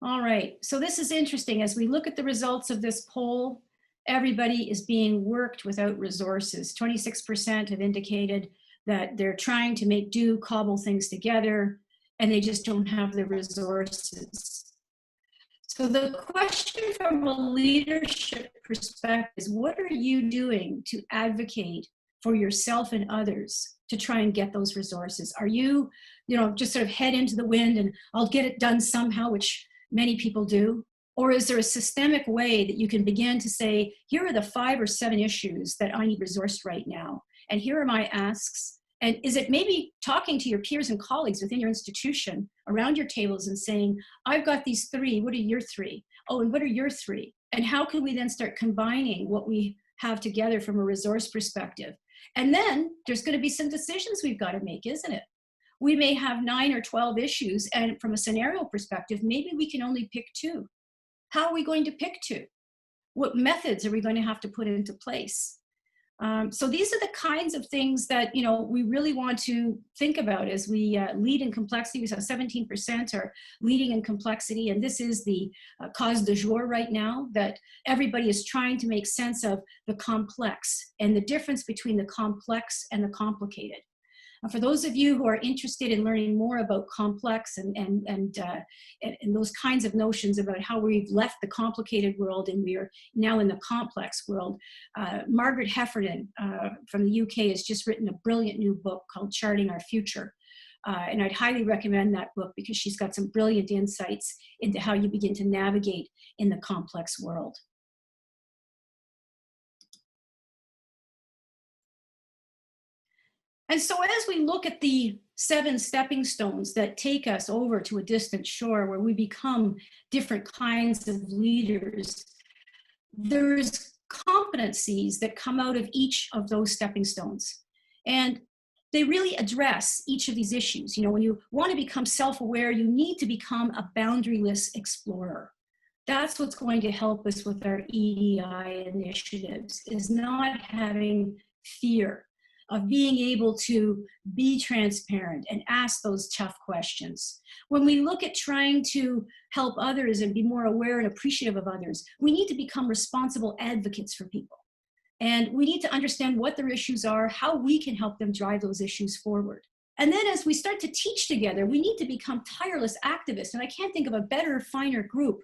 All right, so this is interesting. As we look at the results of this poll, everybody is being worked without resources. 26% have indicated that they're trying to make do, cobble things together, and they just don't have the resources. So the question from a leadership perspective is, what are you doing to advocate for yourself and others to try and get those resources? Are you, just sort of head into the wind and I'll get it done somehow, which many people do? Or is there a systemic way that you can begin to say, here are the 5 or 7 issues that I need resourced right now, and here are my asks? And is it maybe talking to your peers and colleagues within your institution around your tables and saying, I've got these 3, what are your 3? Oh, and what are your 3? And how can we then start combining what we have together from a resource perspective. And then there's going to be some decisions we've got to make, isn't it? We may have 9 or 12 issues, and from a scenario perspective, maybe we can only pick 2. How are we going to pick 2? What methods are we going to have to put into place? So these are the kinds of things that, you know, we really want to think about as we lead in complexity. We saw 17% are leading in complexity, and this is the cause du jour right now, that everybody is trying to make sense of the complex and the difference between the complex and the complicated. For those of you who are interested in learning more about complex and those kinds of notions about how we've left the complicated world and we are now in the complex world, Margaret Heffernan from the UK has just written a brilliant new book called Charting Our Future. And I'd highly recommend that book because she's got some brilliant insights into how you begin to navigate in the complex world. And so as we look at the 7 stepping stones that take us over to a distant shore where we become different kinds of leaders, there's competencies that come out of each of those stepping stones. And they really address each of these issues. You know, when you want to become self-aware, you need to become a boundaryless explorer. That's what's going to help us with our EDI initiatives, is not having fear of being able to be transparent and ask those tough questions. When we look at trying to help others and be more aware and appreciative of others, we need to become responsible advocates for people. And we need to understand what their issues are, how we can help them drive those issues forward. And then as we start to teach together, we need to become tireless activists. And I can't think of a better, finer group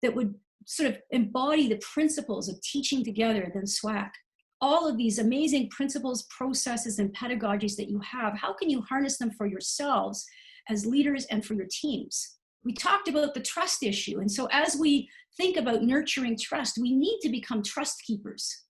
that would sort of embody the principles of teaching together than SWAAC. All of these amazing principles, processes, and pedagogies that you have, how can you harness them for yourselves as leaders and for your teams? We talked about the trust issue. And so as we think about nurturing trust, we need to become trust keepers.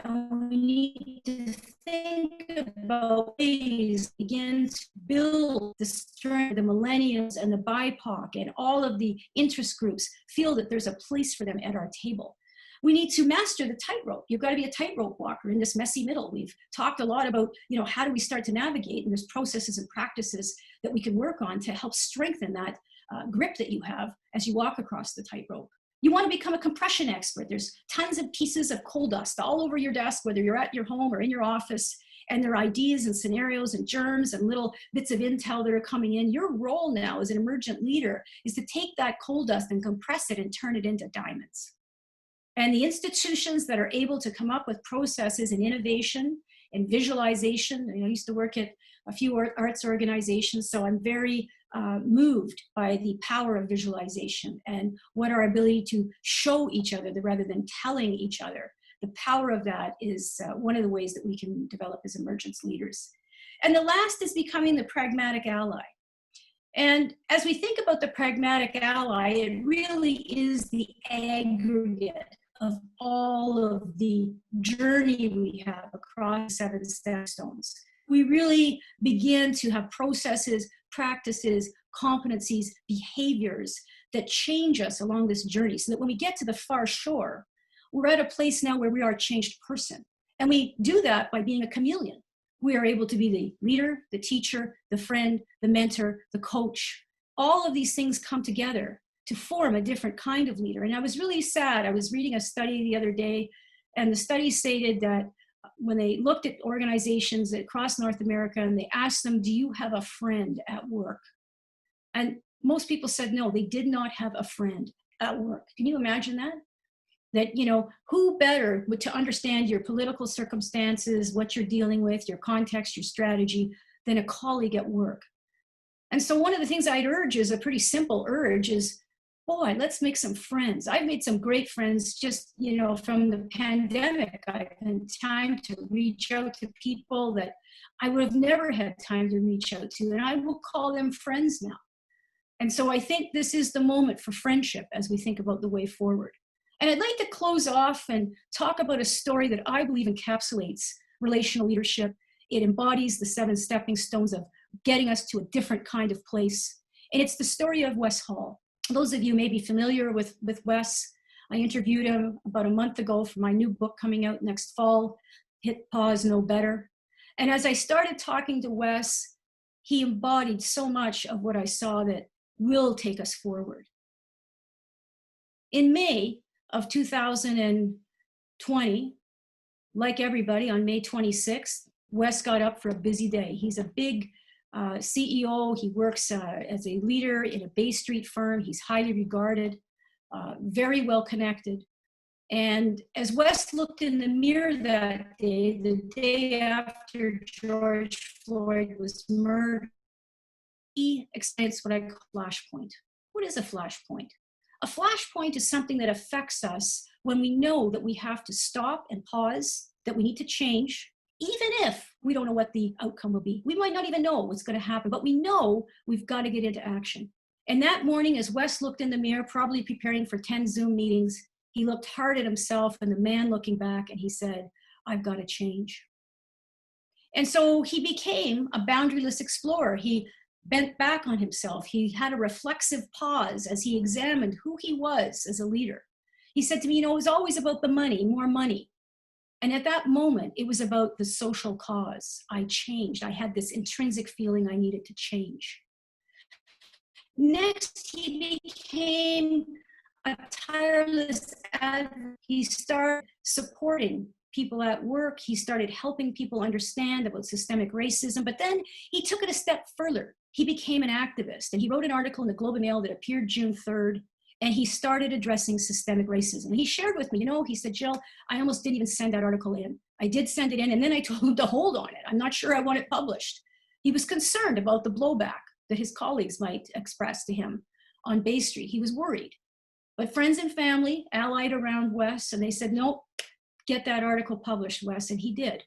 And we need to think about ways to begin to build the strength, the millennials and the BIPOC and all of the interest groups feel that there's a place for them at our table. We need to master the tightrope. You've got to be a tightrope walker in this messy middle. We've talked a lot about, you know, how do we start to navigate, and there's processes and practices that we can work on to help strengthen that grip that you have as you walk across the tightrope. You want to become a compression expert. There's tons of pieces of coal dust all over your desk, whether you're at your home or in your office, and there are ideas and scenarios and germs and little bits of intel that are coming in. Your role now as an emergent leader is to take that coal dust and compress it and turn it into diamonds. And the institutions that are able to come up with processes and innovation and visualization, you know, I used to work at a few arts organizations, so I'm very moved by the power of visualization and what our ability to show each other rather than telling each other. The power of that is one of the ways that we can develop as emergence leaders. And the last is becoming the pragmatic ally. And as we think about the pragmatic ally, it really is the aggregate of all of the journey we have across 7 step stones. We really begin to have processes, practices, competencies, behaviors that change us along this journey, so that when we get to the far shore, we're at a place now where we are a changed person. And we do that by being a chameleon. We are able to be the leader, the teacher, the friend, the mentor, the coach. All of these things come together to form a different kind of leader. And I was really sad. I was reading a study the other day, and the study stated that when they looked at organizations across North America and they asked them, do you have a friend at work? And most people said no, they did not have a friend at work. Can you imagine that? That, you know, who better to understand your political circumstances, what you're dealing with, your context, your strategy, than a colleague at work? And so one of the things I'd urge is a pretty simple urge is, boy, let's make some friends. I've made some great friends just, you know, from the pandemic. I've had time to reach out to people that I would have never had time to reach out to, and I will call them friends now. And so I think this is the moment for friendship as we think about the way forward. And I'd like to close off and talk about a story that I believe encapsulates relational leadership. It embodies the 7 stepping stones of getting us to a different kind of place. And it's the story of Wes Hall. Those of you may be familiar with Wes. I interviewed him about a month ago for my new book coming out next fall, Hit Pause, Know Better. And as I started talking to Wes, he embodied so much of what I saw that will take us forward. In May of 2020, like everybody, on May 26th, Wes got up for a busy day. He's a big CEO. He works as a leader in a Bay Street firm. He's highly regarded, very well connected. And as Wes looked in the mirror that day, the day after George Floyd was murdered, he experienced what I call flashpoint. What is a flashpoint? A flashpoint is something that affects us when we know that we have to stop and pause, that we need to change, even if we don't know what the outcome will be. We might not even know what's going to happen, but we know we've got to get into action. And that morning, as Wes looked in the mirror, probably preparing for 10 Zoom meetings, he looked hard at himself and the man looking back, and he said, I've got to change. And so he became a boundaryless explorer. He bent back on himself. He had a reflexive pause as he examined who he was as a leader. He said to me, it was always about the money, more money. And at that moment, it was about the social cause. I changed. I had this intrinsic feeling I needed to change. Next, he became a tireless advocate. He started supporting people at work. He started helping people understand about systemic racism, but then he took it a step further. He became an activist, and he wrote an article in the Globe and Mail that appeared June 3rd, and he started addressing systemic racism. He shared with me, he said, Jill, I almost didn't even send that article in. I did send it in, and then I told him to hold on it. I'm not sure I want it published. He was concerned about the blowback that his colleagues might express to him on Bay Street. He was worried. But friends and family allied around Wes, and they said, no, get that article published, Wes, and he did.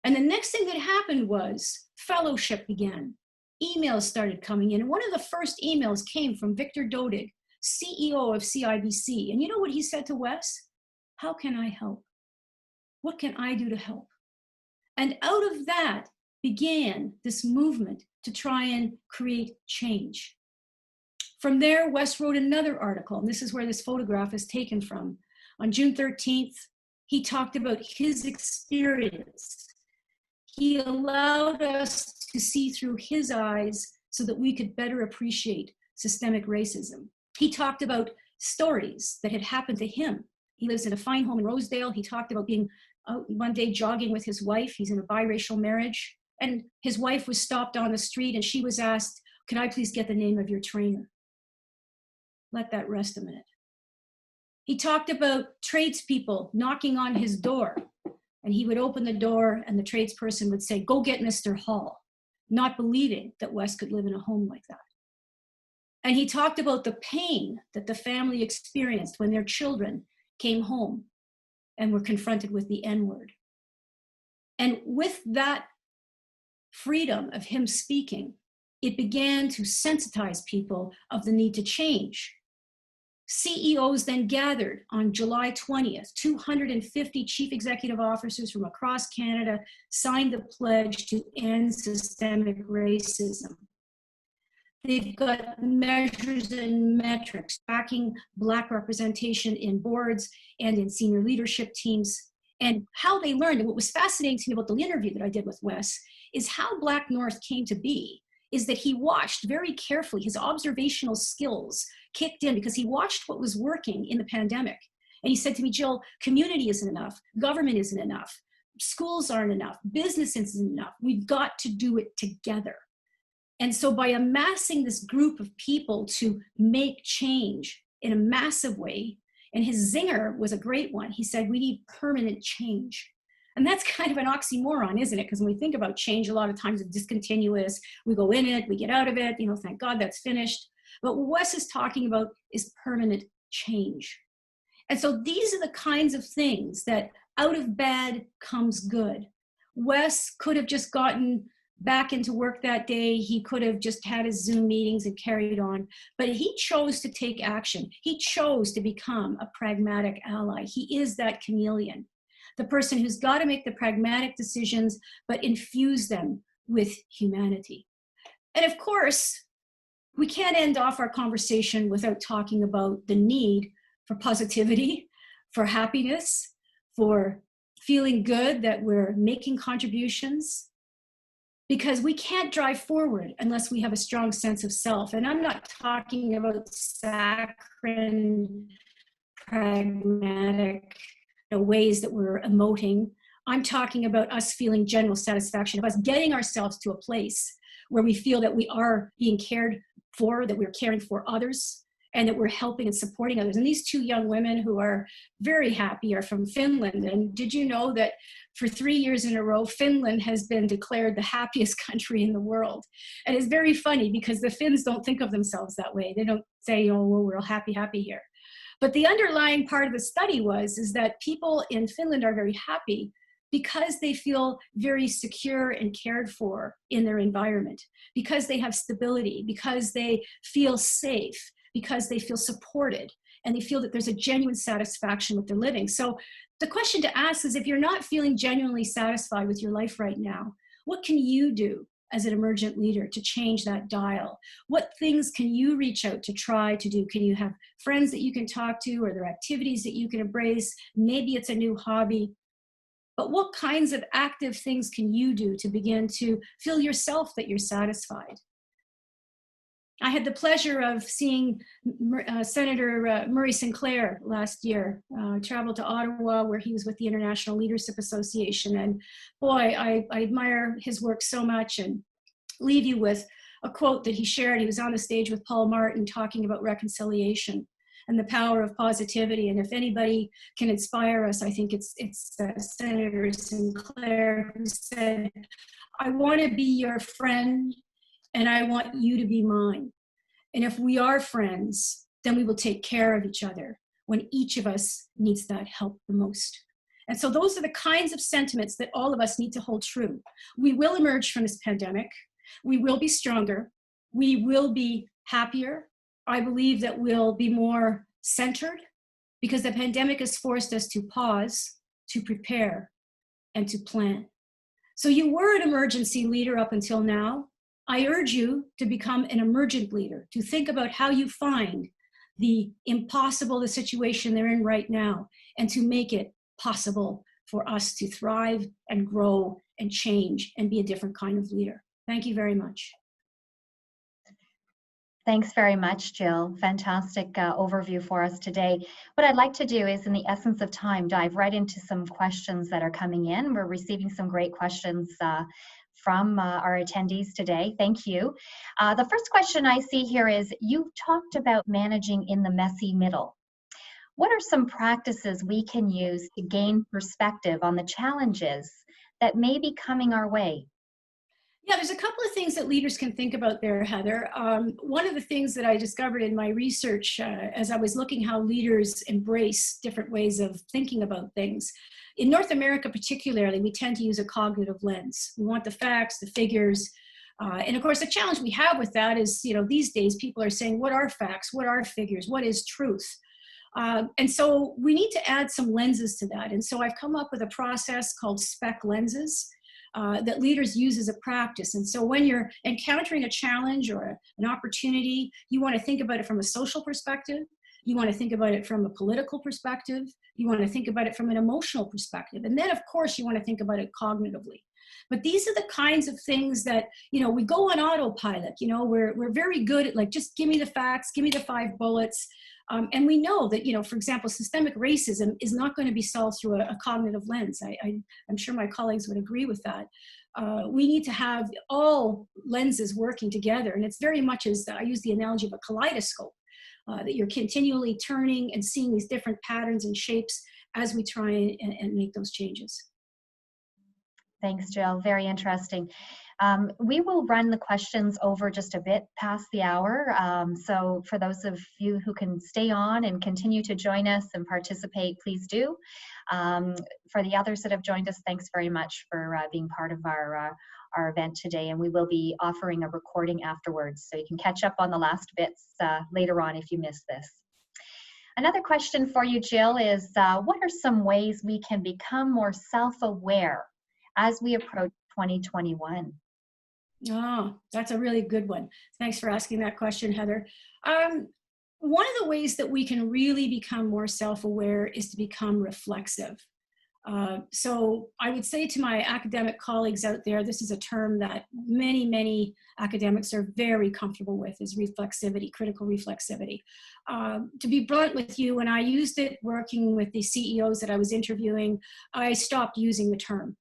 And the next thing that happened was fellowship began. Emails started coming in, and one of the first emails came from Victor Dodig, CEO of CIBC. And you know what he said to Wes? How can I help? What can I do to help? And out of that began this movement to try and create change. From there, Wes wrote another article, and this is where this photograph is taken from. On June 13th, he talked about his experience. He allowed us to see through his eyes so that we could better appreciate systemic racism. He talked about stories that had happened to him. He lives in a fine home in Rosedale. He talked about being out one day jogging with his wife. He's in a biracial marriage. And his wife was stopped on the street, and she was asked, "Can I please get the name of your trainer?" Let that rest a minute. He talked about tradespeople knocking on his door, and he would open the door and the tradesperson would say, "Go get Mr. Hall," not believing that Wes could live in a home like that. And he talked about the pain that the family experienced when their children came home and were confronted with the N-word. And with that freedom of him speaking, it began to sensitize people of the need to change. CEOs then gathered on July 20th. 250 chief executive officers from across Canada signed the pledge to end systemic racism. They've got measures and metrics tracking Black representation in boards and in senior leadership teams, and how they learned. And what was fascinating to me about the interview that I did with Wes is how Black North came to be, is that he watched very carefully. His observational skills kicked in because he watched what was working in the pandemic. And he said to me, "Jill, community isn't enough, government isn't enough, schools aren't enough, business isn't enough. We've got to do it together." And so by amassing this group of people to make change in a massive way, and his zinger was a great one, he said, "We need permanent change." And that's kind of an oxymoron, isn't it? Because when we think about change, a lot of times it's discontinuous. We go in it, we get out of it, thank God that's finished. But what Wes is talking about is permanent change. And so these are the kinds of things that out of bad comes good. Wes could have just gotten back into work that day. He could have just had his Zoom meetings and carried on, but he chose to take action. He chose to become a pragmatic ally. He is that chameleon, the person who's got to make the pragmatic decisions, but infuse them with humanity. And of course, we can't end off our conversation without talking about the need for positivity, for happiness, for feeling good that we're making contributions, because we can't drive forward unless we have a strong sense of self. And I'm not talking about saccharine, pragmatic ways that we're emoting. I'm talking about us feeling general satisfaction, of us getting ourselves to a place where we feel that we are being cared for, that we're caring for others, and that we're helping and supporting others. And these two young women who are very happy are from Finland. And did you know that for 3 years in a row, Finland has been declared the happiest country in the world? And it's very funny because the Finns don't think of themselves that way. They don't say, oh, well, we're all happy here. But the underlying part of the study is that people in Finland are very happy because they feel very secure and cared for in their environment, because they have stability, because they feel safe, because they feel supported, and they feel that there's a genuine satisfaction with their living. So the question to ask is, if you're not feeling genuinely satisfied with your life right now, what can you do as an emergent leader to change that dial? What things can you reach out to try to do? Can you have friends that you can talk to? Are there activities that you can embrace? Maybe it's a new hobby. But what kinds of active things can you do to begin to feel yourself that you're satisfied? I had the pleasure of seeing Senator Murray Sinclair last year. Traveled to Ottawa, where he was with the International Leadership Association. And boy, I admire his work so much, and leave you with a quote that he shared. He was on the stage with Paul Martin talking about reconciliation and the power of positivity. And if anybody can inspire us, I think it's Senator Sinclair, who said, I want to be your friend, and I want you to be mine. And if we are friends, then we will take care of each other when each of us needs that help the most. And so those are the kinds of sentiments that all of us need to hold true. We will emerge from this pandemic. We will be stronger. We will be happier. I believe that we'll be more centered, because the pandemic has forced us to pause, to prepare, and to plan. So you were an emergency leader up until now. I urge you to become an emergent leader, to think about how you find the impossible, the situation they're in right now, and to make it possible for us to thrive and grow and change and be a different kind of leader. Thank you very much. Thanks very much, Jill. Fantastic overview for us today. What I'd like to do is, in the essence of time, dive right into some questions that are coming in. We're receiving some great questions from our attendees today. Thank you. The first question I see here is, you've talked about managing in the messy middle. What are some practices we can use to gain perspective on the challenges that may be coming our way? Yeah, there's a couple of things that leaders can think about there, Heather. One of the things that I discovered in my research as I was looking how leaders embrace different ways of thinking about things. In North America particularly, we tend to use a cognitive lens. We want the facts, the figures. And of course, the challenge we have with that is, these days people are saying, what are facts? What are figures? What is truth? And so we need to add some lenses to that. And so I've come up with a process called SPEC lenses that leaders use as a practice. And so when you're encountering a challenge or an opportunity, you want to think about it from a social perspective. You want to think about it from a political perspective. You want to think about it from an emotional perspective. And then, of course, you want to think about it cognitively. But these are the kinds of things that, we go on autopilot. We're very good at just give me the facts, give me the 5 bullets. And we know that, for example, systemic racism is not going to be solved through a cognitive lens. I'm sure my colleagues would agree with that. We need to have all lenses working together. And it's very much as I use the analogy of a kaleidoscope, that you're continually turning and seeing these different patterns and shapes as we try and make those changes. Thanks, Jill. Very interesting. We will run the questions over just a bit past the hour. So for those of you who can stay on and continue to join us and participate, please do. For the others that have joined us, thanks very much for being part of our event today. And we will be offering a recording afterwards, so you can catch up on the last bits later on if you missed this. Another question for you, Jill, is what are some ways we can become more self-aware as we approach 2021? Oh, that's a really good one. Thanks for asking that question, Heather. one of the ways that we can really become more self-aware is to become reflexive. So I would say to my academic colleagues out there, this is a term that many academics are very comfortable with, is reflexivity, critical reflexivity. To be blunt with you, when I used it working with the CEOs that I was interviewing, I stopped using the term.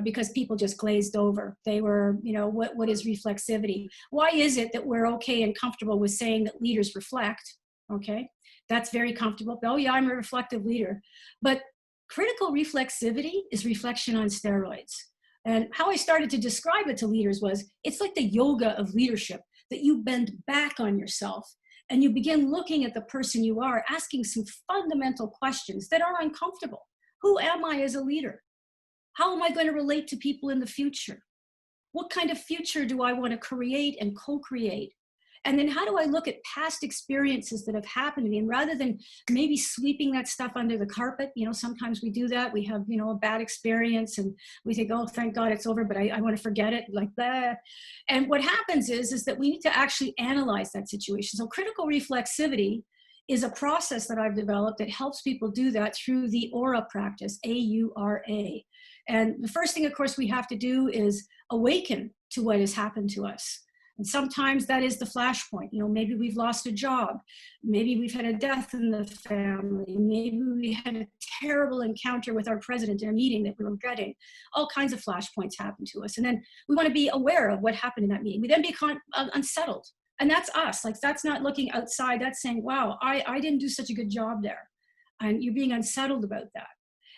Because people just glazed over. They were, what is reflexivity? Why is it that we're okay and comfortable with saying that leaders reflect? Okay, that's very comfortable. Oh yeah, I'm a reflective leader. But critical reflexivity is reflection on steroids. And how I started to describe it to leaders was, it's like the yoga of leadership, that you bend back on yourself and you begin looking at the person you are, asking some fundamental questions that are uncomfortable. Who am I as a leader? How am I going to relate to people in the future? What kind of future do I want to create and co-create? And then how do I look at past experiences that have happened to me? And rather than maybe sweeping that stuff under the carpet, sometimes we do that. We have, a bad experience and we think, oh, thank God it's over, but I want to forget it, like that. And what happens is that we need to actually analyze that situation. So critical reflexivity is a process that I've developed that helps people do that through the aura practice, AURA. And the first thing, of course, we have to do is awaken to what has happened to us. And sometimes that is the flashpoint. Maybe we've lost a job. Maybe we've had a death in the family. Maybe we had a terrible encounter with our president in a meeting that we were regretting. All kinds of flashpoints happen to us. And then we want to be aware of what happened in that meeting. We then become unsettled. And that's us. Like, that's not looking outside. That's saying, wow, I didn't do such a good job there. And you're being unsettled about that.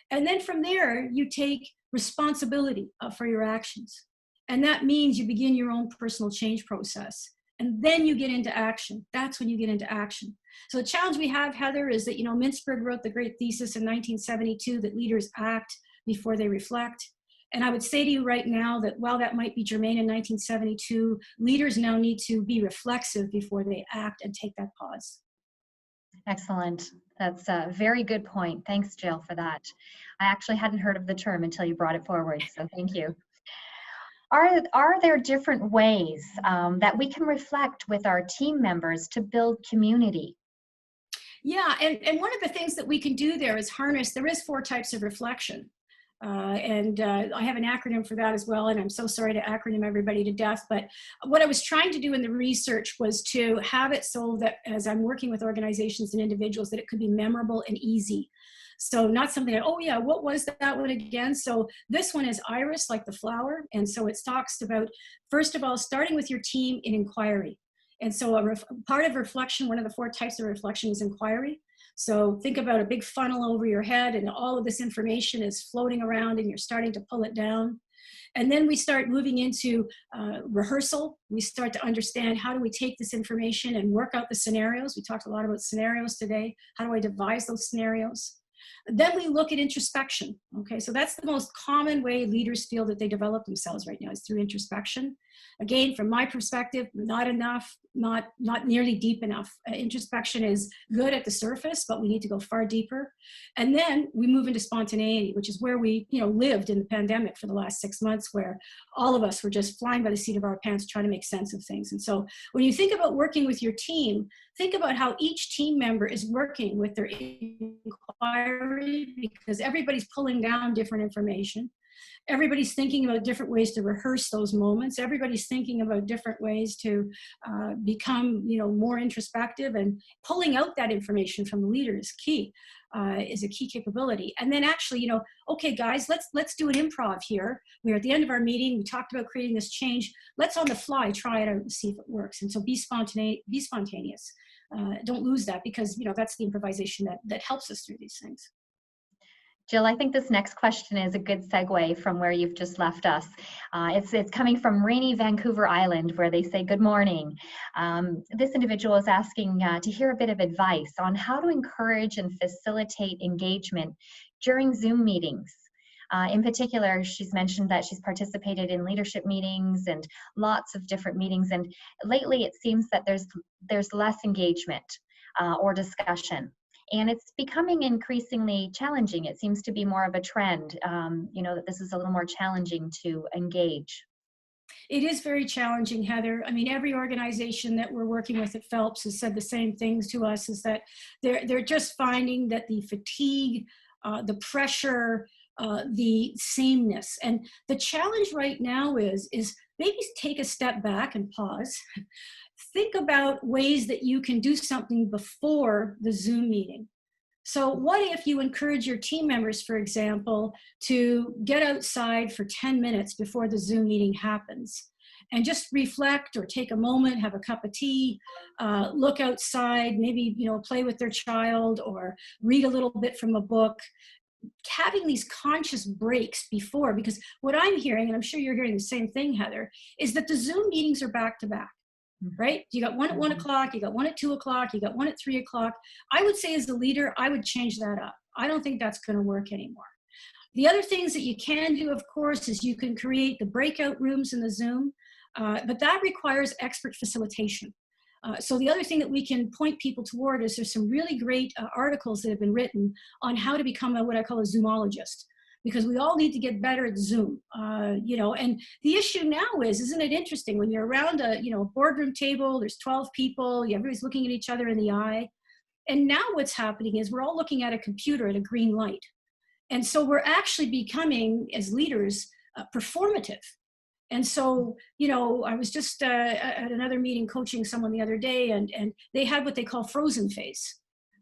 And then from there, you take responsibility for your actions. And that means you begin your own personal change process. And then you get into action. That's when you get into action. So the challenge we have, Heather, is that, Mintzberg wrote the great thesis in 1972 that leaders act before they reflect. And I would say to you right now that while that might be germane in 1972, leaders now need to be reflexive before they act and take that pause. Excellent. That's a very good point. Thanks, Jill, for that. I actually hadn't heard of the term until you brought it forward, so thank you. Are there different ways that we can reflect with our team members to build community? Yeah, and one of the things that we can do there is harness, there is 4 types of reflection. I have an acronym for that as well, and I'm so sorry to acronym everybody to death, but what I was trying to do in the research was to have it so that as I'm working with organizations and individuals, that it could be memorable and easy. So not something that, oh yeah, what was that one again? So this one is iris, like the flower. And so it talks about, first of all, starting with your team in inquiry. And so part of reflection, one of the 4 types of reflection is inquiry. So think about a big funnel over your head and all of this information is floating around and you're starting to pull it down. And then we start moving into rehearsal. We start to understand, how do we take this information and work out the scenarios? We talked a lot about scenarios today. How do I devise those scenarios? Then we look at introspection. Okay, so that's the most common way leaders feel that they develop themselves right now, is through introspection. Again, from my perspective, not enough, not nearly deep enough. Introspection is good at the surface, but we need to go far deeper. And then we move into spontaneity, which is where we lived in the pandemic for the last 6 months, where all of us were just flying by the seat of our pants trying to make sense of things. And so when you think about working with your team, think about how each team member is working with their inquiry, because everybody's pulling down different information. Everybody's thinking about different ways to rehearse those moments. Everybody's thinking about different ways to become, more introspective, and pulling out that information from the leader is key, is a key capability. And then actually, okay, guys, let's do an improv here. We're at the end of our meeting. We talked about creating this change. Let's on the fly try it out and see if it works. And so be spontaneous. Don't lose that, because that's the improvisation that helps us through these things. Jill, I think this next question is a good segue from where you've just left us. It's coming from rainy Vancouver Island, where they say good morning. This individual is asking to hear a bit of advice on how to encourage and facilitate engagement during Zoom meetings. In particular, she's mentioned that she's participated in leadership meetings and lots of different meetings, and lately it seems that there's less engagement or discussion. And it's becoming increasingly challenging. It seems to be more of a trend, that this is a little more challenging to engage. It is very challenging, Heather. I mean, every organization that we're working with at Phelps has said the same things to us, is that they're just finding that the fatigue, the pressure, the sameness. And the challenge right now is maybe take a step back and pause. Think about ways that you can do something before the Zoom meeting. So what if you encourage your team members, for example, to get outside for 10 minutes before the Zoom meeting happens and just reflect or take a moment, have a cup of tea, look outside, maybe, play with their child or read a little bit from a book. Having these conscious breaks before, because what I'm hearing, and I'm sure you're hearing the same thing, Heather, is that the Zoom meetings are back to back. Right? You got one at 1 o'clock, you got one at 2 o'clock, you got one at 3 o'clock. I would say as a leader, I would change that up. I don't think that's going to work anymore. The other things that you can do, of course, is you can create the breakout rooms in the Zoom, but that requires expert facilitation. So the other thing that we can point people toward is there's some really great articles that have been written on how to become what I call a Zoomologist, because we all need to get better at Zoom, and the issue now isn't it interesting when you're around a boardroom table, there's 12 people, everybody's looking at each other in the eye. And now what's happening is we're all looking at a computer at a green light. And so we're actually becoming, as leaders, performative. And so, I was just at another meeting coaching someone the other day, and they had what they call frozen face.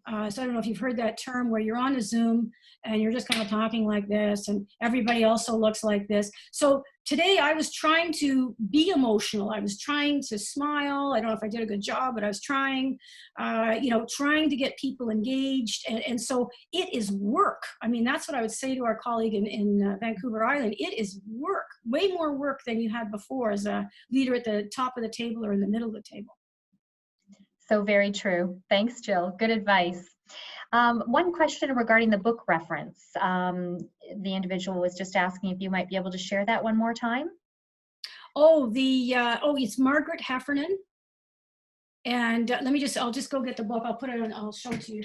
So I don't know if you've heard that term, where you're on a Zoom and you're just kind of talking like this and everybody also looks like this. So today I was trying to be emotional. I was trying to smile. I don't know if I did a good job, but I was trying, trying to get people engaged. And so it is work. I mean, that's what I would say to our colleague in Vancouver Island. It is work, way more work than you had before as a leader at the top of the table or in the middle of the table. So very true. Thanks, Jill. Good advice. One question regarding the book reference. The individual was just asking if you might be able to share that one more time. Oh, it's Margaret Heffernan. And I'll just go get the book. I'll put it on, I'll show it to you.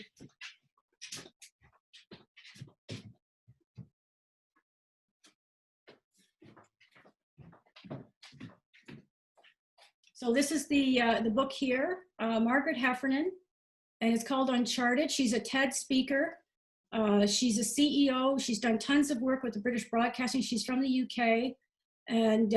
So this is the book here, Margaret Heffernan, and it's called Uncharted. She's a TED speaker. She's a CEO. She's done tons of work with the British Broadcasting. She's from the UK. And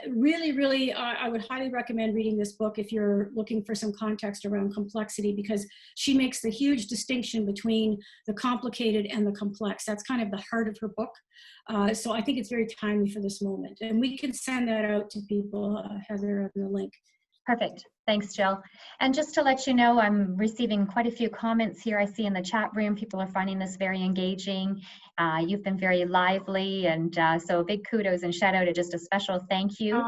really, I would highly recommend reading this book if you're looking for some context around complexity, because she makes the huge distinction between the complicated and the complex. That's kind of the heart of her book. So I think it's very timely for this moment. And we can send that out to people, Heather, on the link. Perfect. Thanks, Jill. And just to let you know, I'm receiving quite a few comments here. I see in the chat room, people are finding this very engaging. You've been very lively. And so big kudos and shout out to just a special thank you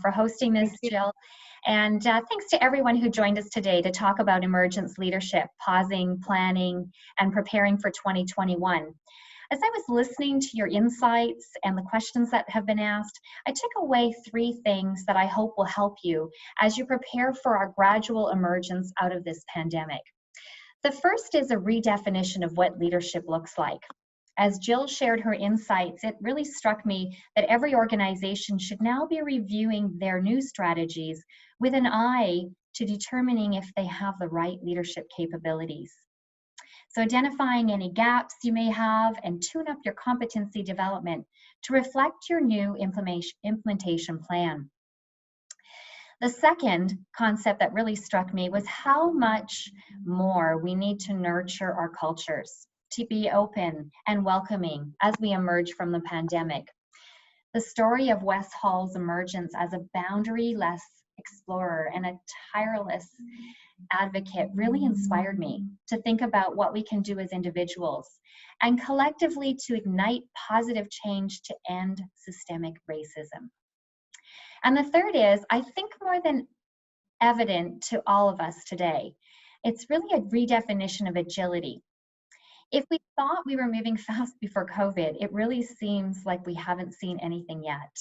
for hosting this, Jill. And thanks to everyone who joined us today to talk about Emergence leadership, pausing, planning, and preparing for 2021. As I was listening to your insights and the questions that have been asked, I took away 3 things that I hope will help you as you prepare for our gradual emergence out of this pandemic. The first is a redefinition of what leadership looks like. As Jill shared her insights, it really struck me that every organization should now be reviewing their new strategies with an eye to determining if they have the right leadership capabilities. So identifying any gaps you may have and tune up your competency development to reflect your new implementation plan. The second concept that really struck me was how much more we need to nurture our cultures to be open and welcoming as we emerge from the pandemic. The story of Wes Hall's emergence as a boundary-less explorer and a tireless advocate really inspired me to think about what we can do as individuals and collectively to ignite positive change to end systemic racism. And the third is, I think more than evident to all of us today, it's really a redefinition of agility. If we thought we were moving fast before COVID, it really seems like we haven't seen anything yet.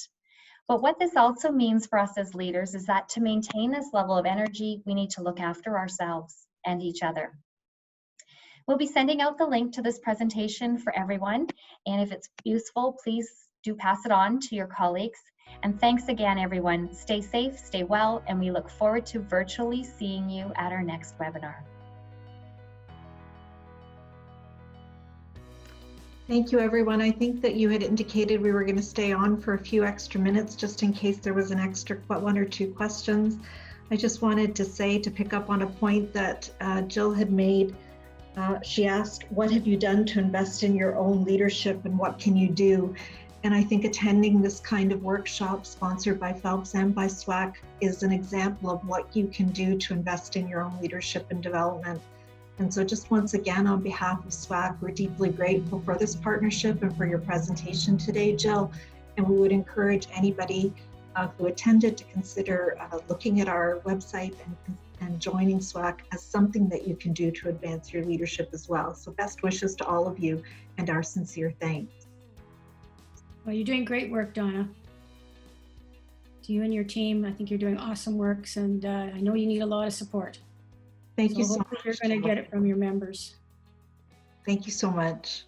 But what this also means for us as leaders is that to maintain this level of energy, we need to look after ourselves and each other. We'll be sending out the link to this presentation for everyone. And if it's useful, please Do pass it on to your colleagues. And thanks again, everyone. Stay safe, stay well, and we look forward to virtually seeing you at our next webinar. Thank you, everyone. I think that you had indicated we were going to stay on for a few extra minutes just in case there was an extra one or two questions. I just wanted to say, to pick up on a point that Jill had made. She asked, what have you done to invest in your own leadership and what can you do? And I think attending this kind of workshop sponsored by Phelps and by SWAAC is an example of what you can do to invest in your own leadership and development. And so just once again, on behalf of SWAAC, we're deeply grateful for this partnership and for your presentation today, Jill. And we would encourage anybody who attended to consider looking at our website and joining SWAAC as something that you can do to advance your leadership as well. So best wishes to all of you and our sincere thanks. Well, you're doing great work, Donna. To you and your team, I think you're doing awesome works, and I know you need a lot of support. Thank you so much. You're going to get it from your members. Thank you so much.